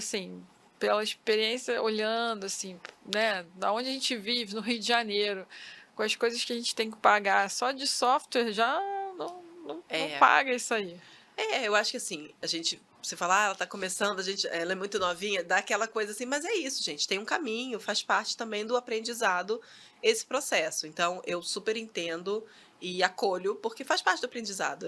experiência olhando assim, né, da onde a gente vive no Rio de Janeiro, com as coisas que a gente tem que pagar só de software já não paga isso aí. Eu acho que assim, você fala, ela tá começando, ela é muito novinha, dá aquela coisa assim, mas é isso, gente, tem um caminho, faz parte também do aprendizado esse processo. Então, eu super entendo e acolho, porque faz parte do aprendizado.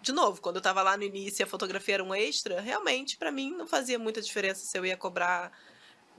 De novo, quando eu estava lá no início e a fotografia era um extra, realmente, para mim, não fazia muita diferença se eu ia cobrar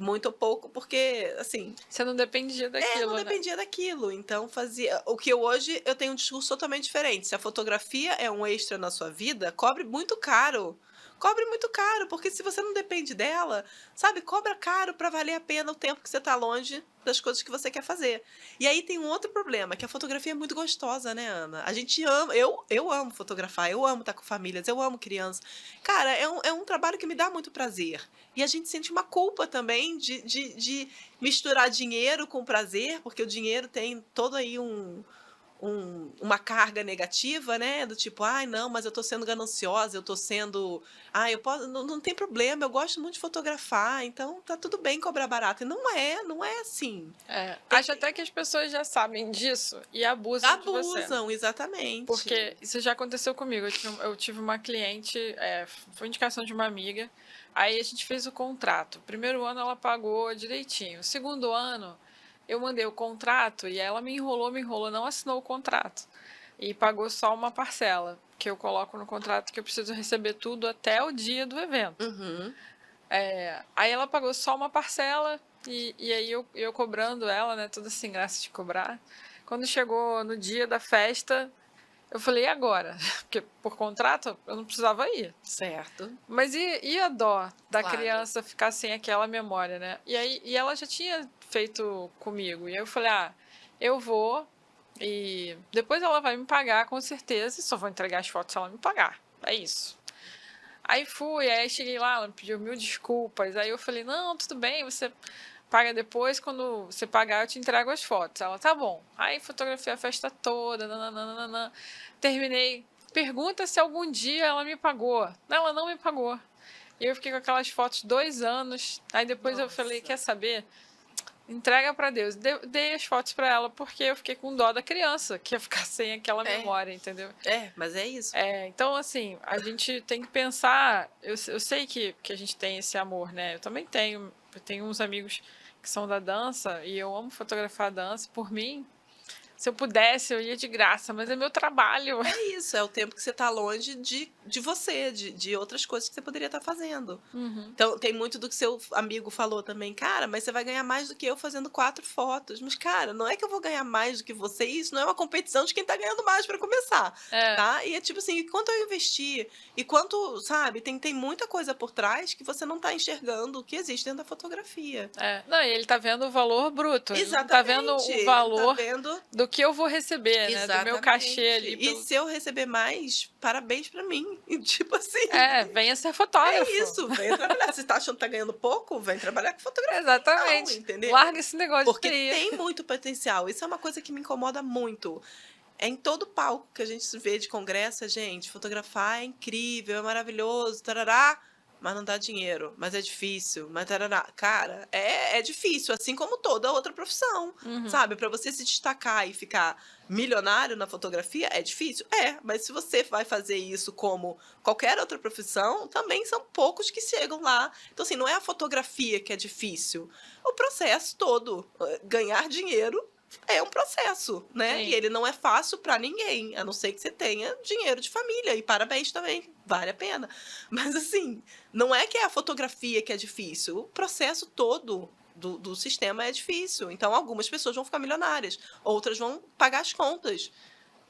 muito pouco, porque, assim, Você não dependia não daquilo, né? dependia daquilo. Então, fazia. O que eu hoje eu tenho um discurso totalmente diferente. Se a fotografia é um extra na sua vida, cobre muito caro. Cobre muito caro, porque se você não depende dela, sabe, cobra caro para valer a pena o tempo que você tá longe das coisas que você quer fazer. E aí tem um outro problema, que a fotografia é muito gostosa, né, Ana? A gente ama, eu amo fotografar, eu amo estar com famílias, eu amo crianças. Cara, é um trabalho que me dá muito prazer. E a gente sente uma culpa também de misturar dinheiro com prazer, porque o dinheiro tem todo aí uma carga negativa, né? Do tipo, ai, não, mas eu tô sendo gananciosa, eu tô sendo. Eu posso. Não, não tem problema, eu gosto muito de fotografar, então tá tudo bem cobrar barato. E não é assim. Acho até que as pessoas já sabem disso e abusam de você. Abusam, exatamente. Porque isso já aconteceu comigo. Eu tive uma cliente, foi indicação de uma amiga. Aí a gente fez o contrato. O primeiro ano ela pagou direitinho. O segundo ano eu mandei o contrato e ela me enrolou, não assinou o contrato. E pagou só uma parcela, que eu coloco no contrato que eu preciso receber tudo até o dia do evento. Uhum. Aí ela pagou só uma parcela e aí eu cobrando ela, né? Toda sem graça de cobrar. Quando chegou no dia da festa, eu falei, e agora? Porque por contrato eu não precisava ir. Certo. Mas e a dó da Claro. criança ficar sem aquela memória, né? E ela já tinha feito comigo. E aí eu falei, eu vou e depois ela vai me pagar com certeza. E só vou entregar as fotos se ela me pagar. É isso. Aí fui, aí cheguei lá, ela me pediu 1000 desculpas. Aí eu falei, não, tudo bem, você paga depois, quando você pagar eu te entrego as fotos. Ela, tá bom. Aí fotografei a festa toda, nananana. Terminei. Pergunta se algum dia ela me pagou. Ela não me pagou. E eu fiquei com aquelas fotos 2 anos. Aí depois eu falei, Nossa. quer saber? Entrega pra Deus. Dei as fotos pra ela porque eu fiquei com dó da criança, que ia ficar sem aquela memória, entendeu? Mas é isso. Então, assim, a gente tem que pensar. Eu sei que a gente tem esse amor, né? Eu também tenho. Eu tenho uns amigos que são da dança e eu amo fotografar a dança. Por mim, se eu pudesse, eu ia de graça, mas é meu trabalho. É isso, é o tempo que você tá longe de você, de outras coisas que você poderia estar fazendo. Uhum. Então, tem muito do que seu amigo falou também. Cara, mas você vai ganhar mais do que eu fazendo 4 fotos. Mas, cara, não é que eu vou ganhar mais do que você. Isso não é uma competição de quem tá ganhando mais para começar, tá? E é tipo assim, quanto eu investi? E quanto, sabe? Tem muita coisa por trás que você não tá enxergando que existe dentro da fotografia. Não, e ele tá vendo o valor bruto. Ele não Exatamente. tá vendo o valor tá vendo... do que eu vou receber, né? Do meu cachê ali. E se eu receber mais, parabéns pra mim. E, tipo assim. Venha ser fotógrafo. É isso, venha trabalhar. Se tá achando que tá ganhando pouco, vem trabalhar com fotografia. Exatamente. Não, entendeu? Larga esse negócio Porque de TI. tem muito potencial. Isso é uma coisa que me incomoda muito. É em todo palco que a gente se vê de congresso, gente, fotografar é incrível, é maravilhoso, tarará, mas não dá dinheiro, mas é difícil, mas tarará. Cara, é difícil, assim como toda outra profissão, sabe? Para você se destacar e ficar milionário na fotografia é difícil? Mas se você vai fazer isso como qualquer outra profissão, também são poucos que chegam lá. Então, assim, não é a fotografia que é difícil, o processo todo, ganhar dinheiro é um processo, né? Sim. E ele não é fácil para ninguém, a não ser que você tenha dinheiro de família. E parabéns também, vale a pena. Mas assim, não é que é a fotografia que é difícil, o processo todo do sistema é difícil. Então, algumas pessoas vão ficar milionárias, outras vão pagar as contas.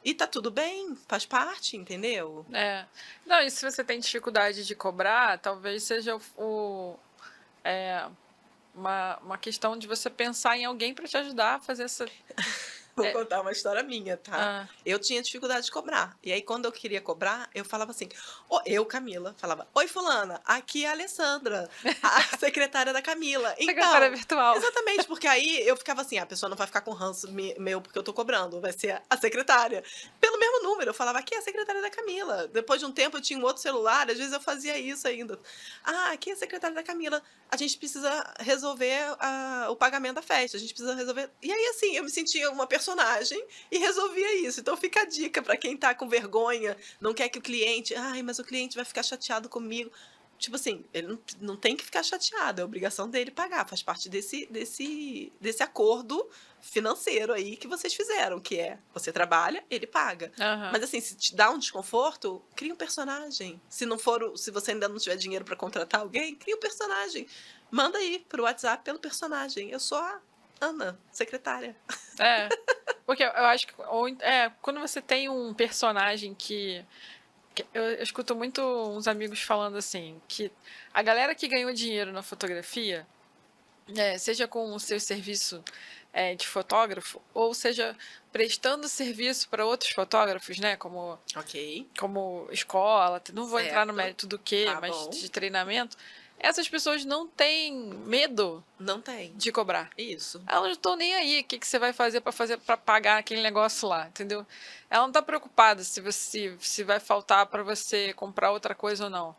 E tá tudo bem, faz parte, entendeu? Não, e se você tem dificuldade de cobrar, talvez seja uma questão de você pensar em alguém para te ajudar a fazer essa. Vou contar uma história minha, tá? Ah. Eu tinha dificuldade de cobrar. E aí, quando eu queria cobrar, eu falava assim... Camila, falava... Oi, fulana, aqui é a Alessandra, a secretária da Camila. Secretária virtual. Exatamente, porque aí eu ficava assim... A pessoa não vai ficar com ranço meu porque eu tô cobrando. Vai ser a secretária. Pelo mesmo número. Eu falava, aqui é a secretária da Camila. Depois de um tempo, eu tinha um outro celular. Às vezes, eu fazia isso ainda. Aqui é a secretária da Camila. A gente precisa resolver o pagamento da festa. A gente precisa resolver... E aí, assim, eu me sentia uma personagem e resolvia isso. Então fica a dica para quem tá com vergonha, não quer que o cliente, mas o cliente vai ficar chateado comigo. Tipo assim, ele não tem que ficar chateado, é obrigação dele pagar, faz parte desse acordo financeiro aí que vocês fizeram, que é, você trabalha, ele paga. Mas assim, se te dá um desconforto, cria um personagem. Se você ainda não tiver dinheiro para contratar alguém, cria um personagem. Manda aí pro WhatsApp pelo personagem. Eu sou a Ana, secretária. É. Porque eu acho que quando você tem um personagem que eu escuto muito uns amigos falando assim, que a galera que ganhou dinheiro na fotografia, seja com o seu serviço de fotógrafo, ou seja prestando serviço para outros fotógrafos, né, Ok, como escola, não vou entrar no certo. mérito do que, Tá mas bom. de treinamento, essas pessoas não têm medo Não tem. de cobrar. Isso. Elas não estão nem aí, o que, que você vai fazer para pagar aquele negócio lá, entendeu? Ela não está preocupada se vai faltar para você comprar outra coisa ou não.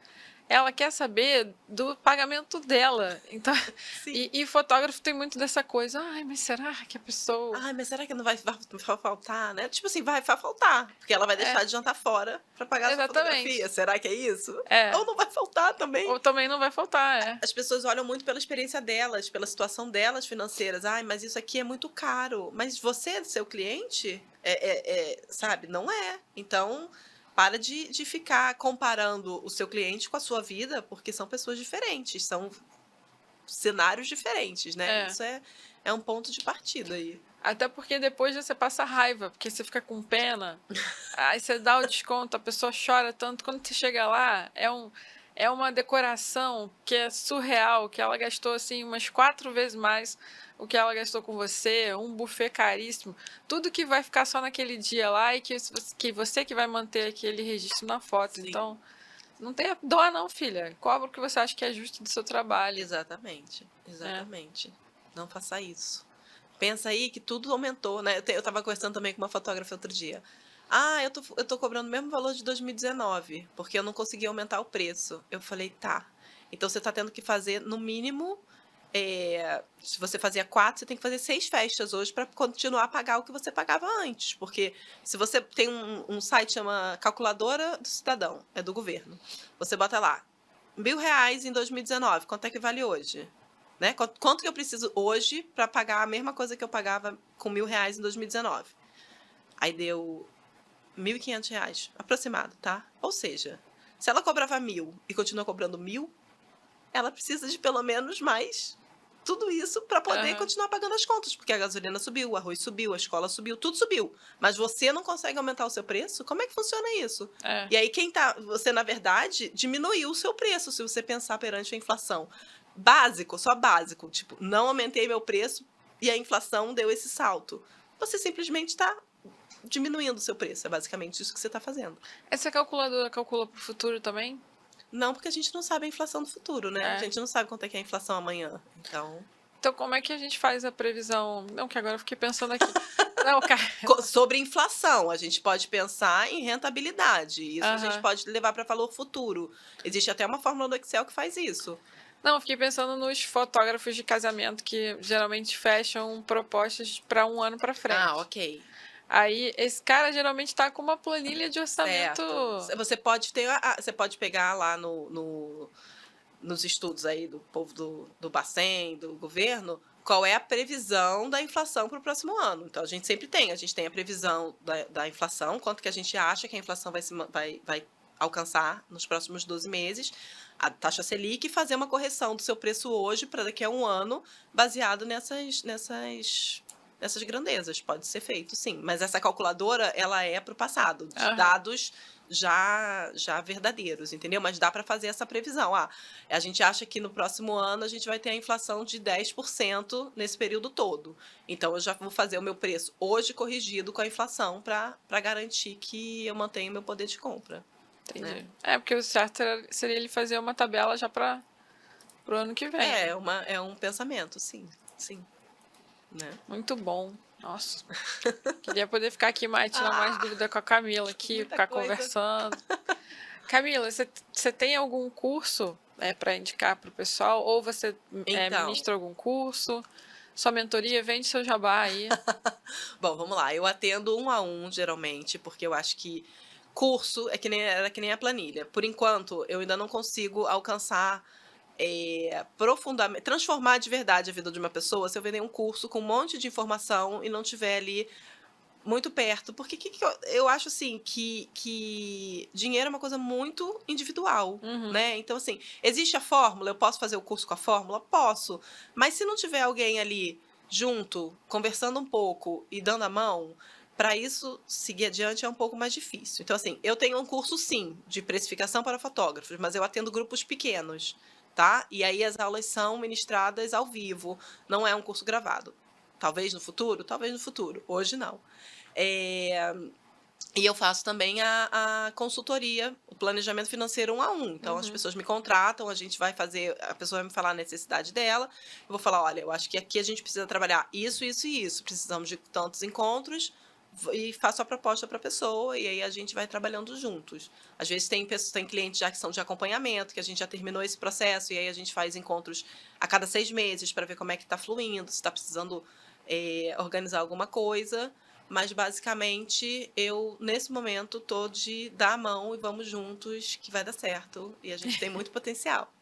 Ela quer saber do pagamento dela. Então, Sim. e fotógrafo tem muito dessa coisa. Ai, mas será que a pessoa. Ai, mas será que não vai faltar, né? Tipo assim, vai faltar, porque ela vai É, deixar de jantar fora pra pagar a sua fotografia. exatamente. Será que é isso? É. Ou não vai faltar também? Ou também não vai faltar, As pessoas olham muito pela experiência delas, pela situação delas financeiras. Ai, mas isso aqui é muito caro. Mas você, seu cliente, sabe, não é. Então, para de ficar comparando o seu cliente com a sua vida, porque são pessoas diferentes, são cenários diferentes, né? É. Isso é um ponto de partida aí. Até porque depois você passa raiva, porque você fica com pena. Aí você dá o desconto, a pessoa chora tanto. Quando você chega lá, é uma decoração que é surreal, que ela gastou assim umas 4 vezes mais o que ela gastou com você, um buffet caríssimo. Tudo que vai ficar só naquele dia lá e que você que vai manter aquele registro na foto. Sim. Então, não tenha dó não, filha. Cobra o que você acha que é justo do seu trabalho. Exatamente, exatamente. Não faça isso. Pensa aí que tudo aumentou, né? Eu tava conversando também com uma fotógrafa outro dia. Ah, eu tô cobrando o mesmo valor de 2019, porque eu não consegui aumentar o preço. Eu falei, tá. Então você tá tendo que fazer, no mínimo, se você fazia 4, você tem que fazer 6 festas hoje para continuar a pagar o que você pagava antes. Porque se você tem um site que chama Calculadora do Cidadão, é do governo. Você bota lá, R$ 1.000 em 2019, quanto é que vale hoje? Né? Quanto que eu preciso hoje para pagar a mesma coisa que eu pagava com R$ 1.000 em 2019? Aí deu R$ 1.500, aproximado, tá? Ou seja, se ela cobrava 1.000 e continua cobrando 1.000, ela precisa de pelo menos mais tudo isso para poder continuar pagando as contas, porque a gasolina subiu, o arroz subiu, a escola subiu, tudo subiu. Mas você não consegue aumentar o seu preço? Como é que funciona isso? É. E aí você na verdade diminuiu o seu preço se você pensar perante a inflação. Básico, só básico, tipo, não aumentei meu preço e a inflação deu esse salto. Você simplesmente está diminuindo o seu preço, é basicamente isso que você está fazendo. Essa calculadora calcula para o futuro também? Não, porque a gente não sabe a inflação do futuro, né? A gente não sabe quanto é que é a inflação amanhã. Então, como é que a gente faz a previsão? Não, que agora eu fiquei pensando aqui. Não, cara. Sobre inflação, a gente pode pensar em rentabilidade. Isso a gente pode levar para valor futuro. Existe até uma fórmula no Excel que faz isso. Não, eu fiquei pensando nos fotógrafos de casamento que geralmente fecham propostas para um ano para frente. Ah, ok. Aí, esse cara geralmente está com uma planilha de orçamento. Certo. Você pode você pode pegar lá nos estudos aí do povo do Bacen, do governo, qual é a previsão da inflação para o próximo ano. Então, a gente tem a previsão da inflação, quanto que a gente acha que a inflação vai alcançar nos próximos 12 meses, a taxa Selic, e fazer uma correção do seu preço hoje para daqui a um ano, baseado nessas grandezas. Pode ser feito, sim. Mas essa calculadora, ela é para o passado, de dados já verdadeiros, entendeu? Mas dá para fazer essa previsão. A gente acha que no próximo ano a gente vai ter a inflação de 10% nesse período todo. Então, eu já vou fazer o meu preço hoje corrigido com a inflação para garantir que eu mantenho o meu poder de compra. Entendi. Né? Porque o certo seria ele fazer uma tabela já para o ano que vem. É um pensamento, sim. Sim. Né? Muito bom. Nossa. Queria poder ficar aqui tirar mais dúvida com a Camila aqui, ficar conversando. Camila, você tem algum curso para indicar para o pessoal? Ou você ministra algum curso? Sua mentoria, vende seu jabá aí. Bom, vamos lá. Eu atendo 1 a 1, geralmente, porque eu acho que curso era que nem a planilha. Por enquanto, eu ainda não consigo alcançar profundamente, transformar de verdade a vida de uma pessoa se eu vender um curso com um monte de informação e não tiver ali muito perto, porque eu acho assim que dinheiro é uma coisa muito individual, Uhum. né? Então, assim, existe a fórmula, eu posso fazer o curso com a fórmula? Posso. Mas se não tiver alguém ali junto, conversando um pouco e dando a mão, para isso seguir adiante é um pouco mais difícil. Então, assim, eu tenho um curso, sim, de precificação para fotógrafos, mas eu atendo grupos pequenos, tá? E aí as aulas são ministradas ao vivo, não é um curso gravado. Talvez no futuro. Hoje não. É, e eu faço também a consultoria, o planejamento financeiro 1 a 1. Então, as Uhum. pessoas me contratam, a gente vai fazer, a pessoa vai me falar a necessidade dela, eu vou falar, olha, eu acho que aqui a gente precisa trabalhar isso, isso e isso, precisamos de tantos encontros, e faço a proposta para a pessoa, e aí a gente vai trabalhando juntos. Às vezes tem clientes já que são de acompanhamento, que a gente já terminou esse processo, e aí a gente faz encontros a cada 6 meses para ver como é que está fluindo, se está precisando organizar alguma coisa. Mas basicamente eu, nesse momento, tô de dar a mão e vamos juntos, que vai dar certo. E a gente tem muito potencial.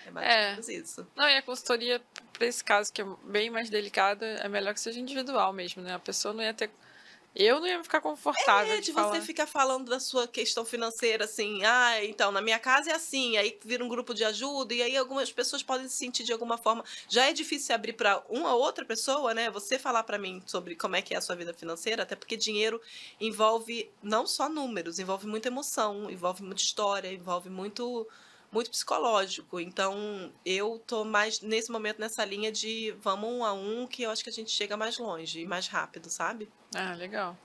É mais ou É. menos isso. Não, e a consultoria, para esse caso, que é bem mais delicado, é melhor que seja individual mesmo, né? A pessoa não ia ter. Eu não ia ficar confortável É de de você falar. ficar falando da sua questão financeira, assim, ah, então, na minha casa é assim, aí vira um grupo de ajuda, e aí algumas pessoas podem se sentir de alguma forma. Já é difícil se abrir para uma outra pessoa, né? Você falar para mim sobre como é que é a sua vida financeira, até porque dinheiro envolve não só números, envolve muita emoção, envolve muita história, envolve muito psicológico. Então, eu tô mais nesse momento nessa linha de vamos 1 a 1, que eu acho que a gente chega mais longe e mais rápido, sabe? Ah, legal.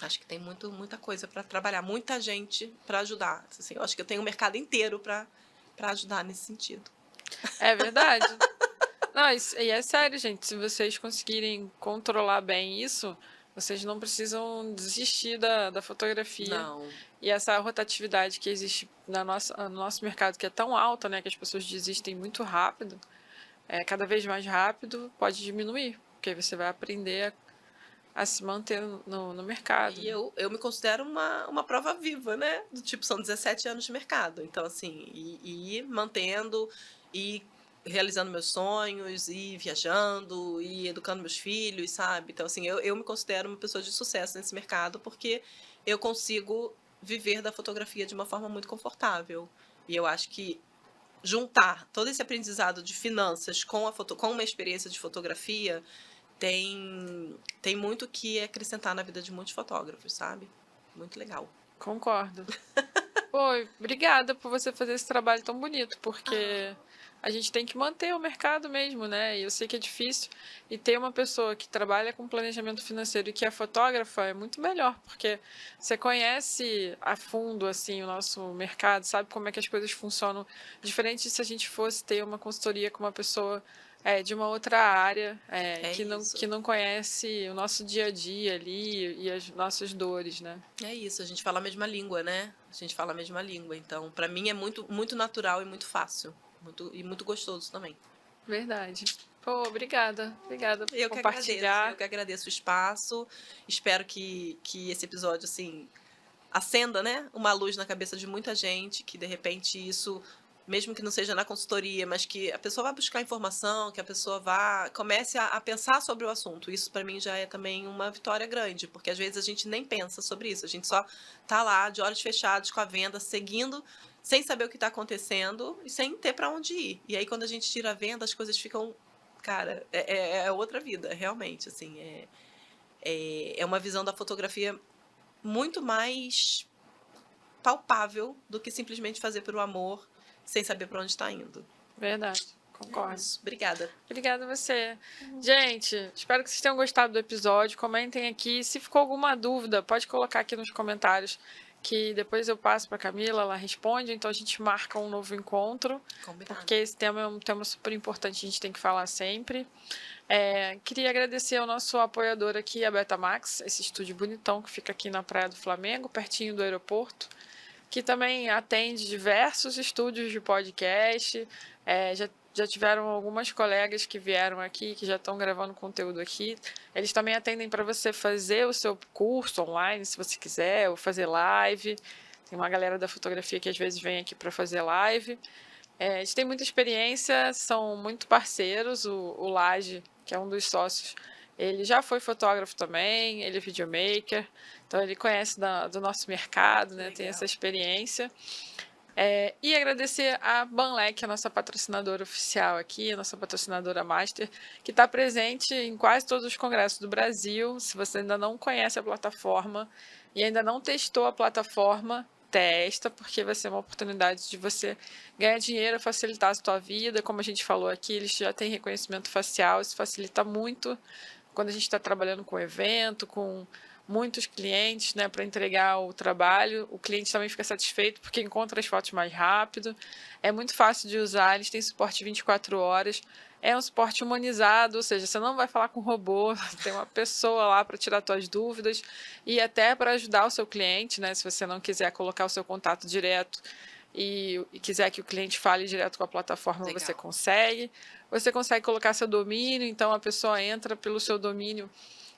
Acho que tem muita coisa para trabalhar, muita gente para ajudar. Assim, eu acho que eu tenho um mercado inteiro para ajudar nesse sentido. É verdade. Não, e é sério, gente. Se vocês conseguirem controlar bem isso, vocês não precisam desistir da fotografia. Não, E essa rotatividade que existe no nosso mercado, que é tão alta, né, que as pessoas desistem muito rápido, cada vez mais rápido, pode diminuir, porque você vai aprender a se manter no mercado. e eu me considero uma prova viva, né? Do tipo, são 17 anos de mercado. Então, assim, e ir mantendo, e realizando meus sonhos, e viajando, e educando meus filhos, sabe? Então, assim, eu me considero uma pessoa de sucesso nesse mercado porque eu consigo viver da fotografia de uma forma muito confortável. E eu acho que juntar todo esse aprendizado de finanças com uma experiência de fotografia tem muito que acrescentar na vida de muitos fotógrafos, sabe? Muito legal. Concordo. Pô, obrigada por você fazer esse trabalho tão bonito, porque a gente tem que manter o mercado mesmo, né? E eu sei que é difícil. E ter uma pessoa que trabalha com planejamento financeiro e que é fotógrafa é muito melhor, porque você conhece a fundo, assim, o nosso mercado, sabe como é que as coisas funcionam. Diferente de se a gente fosse ter uma consultoria com uma pessoa de uma outra área, É que isso. não conhece o nosso dia a dia ali e as nossas dores, né? É isso, a gente fala a mesma língua, né? A gente fala a mesma língua. Então, pra mim é muito natural e muito fácil. Muito gostoso também. Verdade. Pô, obrigada. Obrigada por Eu compartilhar. que agradeço o espaço. Espero que esse episódio, assim, acenda, né, uma luz na cabeça de muita gente, que de repente isso, mesmo que não seja na consultoria, mas que a pessoa vá buscar informação, que a pessoa comece a pensar sobre o assunto. Isso para mim já é também uma vitória grande, porque às vezes a gente nem pensa sobre isso, a gente só tá lá de olhos fechados com a venda, seguindo, sem saber o que está acontecendo e sem ter para onde ir. E aí quando a gente tira a venda, as coisas ficam, cara, é outra vida, realmente, assim, é uma visão da fotografia muito mais palpável do que simplesmente fazer por amor sem saber para onde está indo. Verdade. É Concordo. isso. Obrigada. Obrigada a você. Gente, espero que vocês tenham gostado do episódio. Comentem aqui. Se ficou alguma dúvida, pode colocar aqui nos comentários que depois eu passo para Camila, ela responde, então a gente marca um novo encontro, Combinado. porque esse tema é um tema super importante, a gente tem que falar sempre. Queria agradecer ao nosso apoiador aqui, a Betamax, esse estúdio bonitão que fica aqui na Praia do Flamengo, pertinho do aeroporto, que também atende diversos estúdios de podcast. Já tiveram algumas colegas que vieram aqui, que já estão gravando conteúdo aqui. Eles também atendem para você fazer o seu curso online, se você quiser, ou fazer live. Tem uma galera da fotografia que às vezes vem aqui para fazer live. Eles têm muita experiência, são muito parceiros. O Laje, que é um dos sócios, Ele já foi fotógrafo também, ele é videomaker, então ele conhece do nosso mercado, né? Tem essa experiência. E agradecer a Banlec, a nossa patrocinadora oficial aqui, a nossa patrocinadora master, que está presente em quase todos os congressos do Brasil. Se você ainda não conhece a plataforma e ainda não testou a plataforma, testa, porque vai ser uma oportunidade de você ganhar dinheiro, facilitar a sua vida. Como a gente falou aqui, eles já têm reconhecimento facial, isso facilita muito quando a gente está trabalhando com evento, com muitos clientes, né, para entregar o trabalho. O cliente também fica satisfeito porque encontra as fotos mais rápido. É muito fácil de usar, eles têm suporte 24 horas. É um suporte humanizado, ou seja, você não vai falar com um robô, tem uma pessoa lá para tirar suas dúvidas e até para ajudar o seu cliente, né, se você não quiser colocar o seu contato direto e quiser que o cliente fale direto com a plataforma, Legal. você consegue. Você consegue colocar seu domínio, então a pessoa entra pelo seu domínio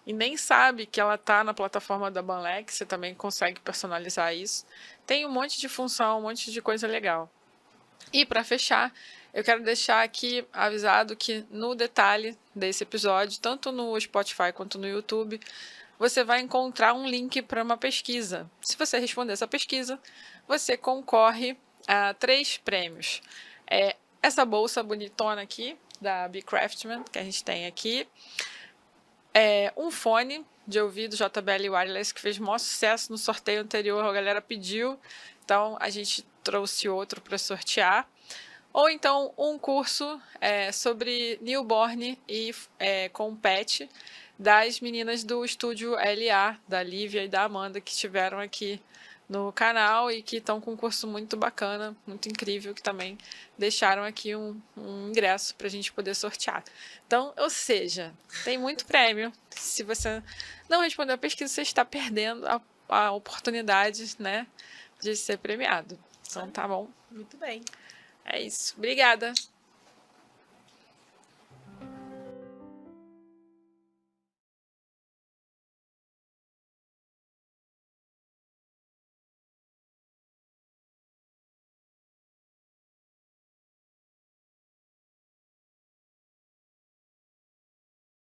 e nem sabe que ela está na plataforma da Banlec, você também consegue personalizar isso. Tem um monte de função, um monte de coisa legal. E para fechar, eu quero deixar aqui avisado que no detalhe desse episódio, tanto no Spotify quanto no YouTube, você vai encontrar um link para uma pesquisa. Se você responder essa pesquisa, você concorre a 3 prêmios. Essa bolsa bonitona aqui, da Be Craftman, que a gente tem aqui. Um fone de ouvido JBL Wireless, que fez o maior sucesso no sorteio anterior, a galera pediu, então a gente trouxe outro para sortear. Ou então um curso sobre newborn e com pet das meninas do estúdio LA, da Lívia e da Amanda, que estiveram aqui no canal e que estão com um curso muito bacana, muito incrível, que também deixaram aqui um ingresso para a gente poder sortear. Então, ou seja, tem muito prêmio. Se você não respondeu a pesquisa, você está perdendo a oportunidade, né, de ser premiado. Então, tá bom. Muito bem. É isso. Obrigada.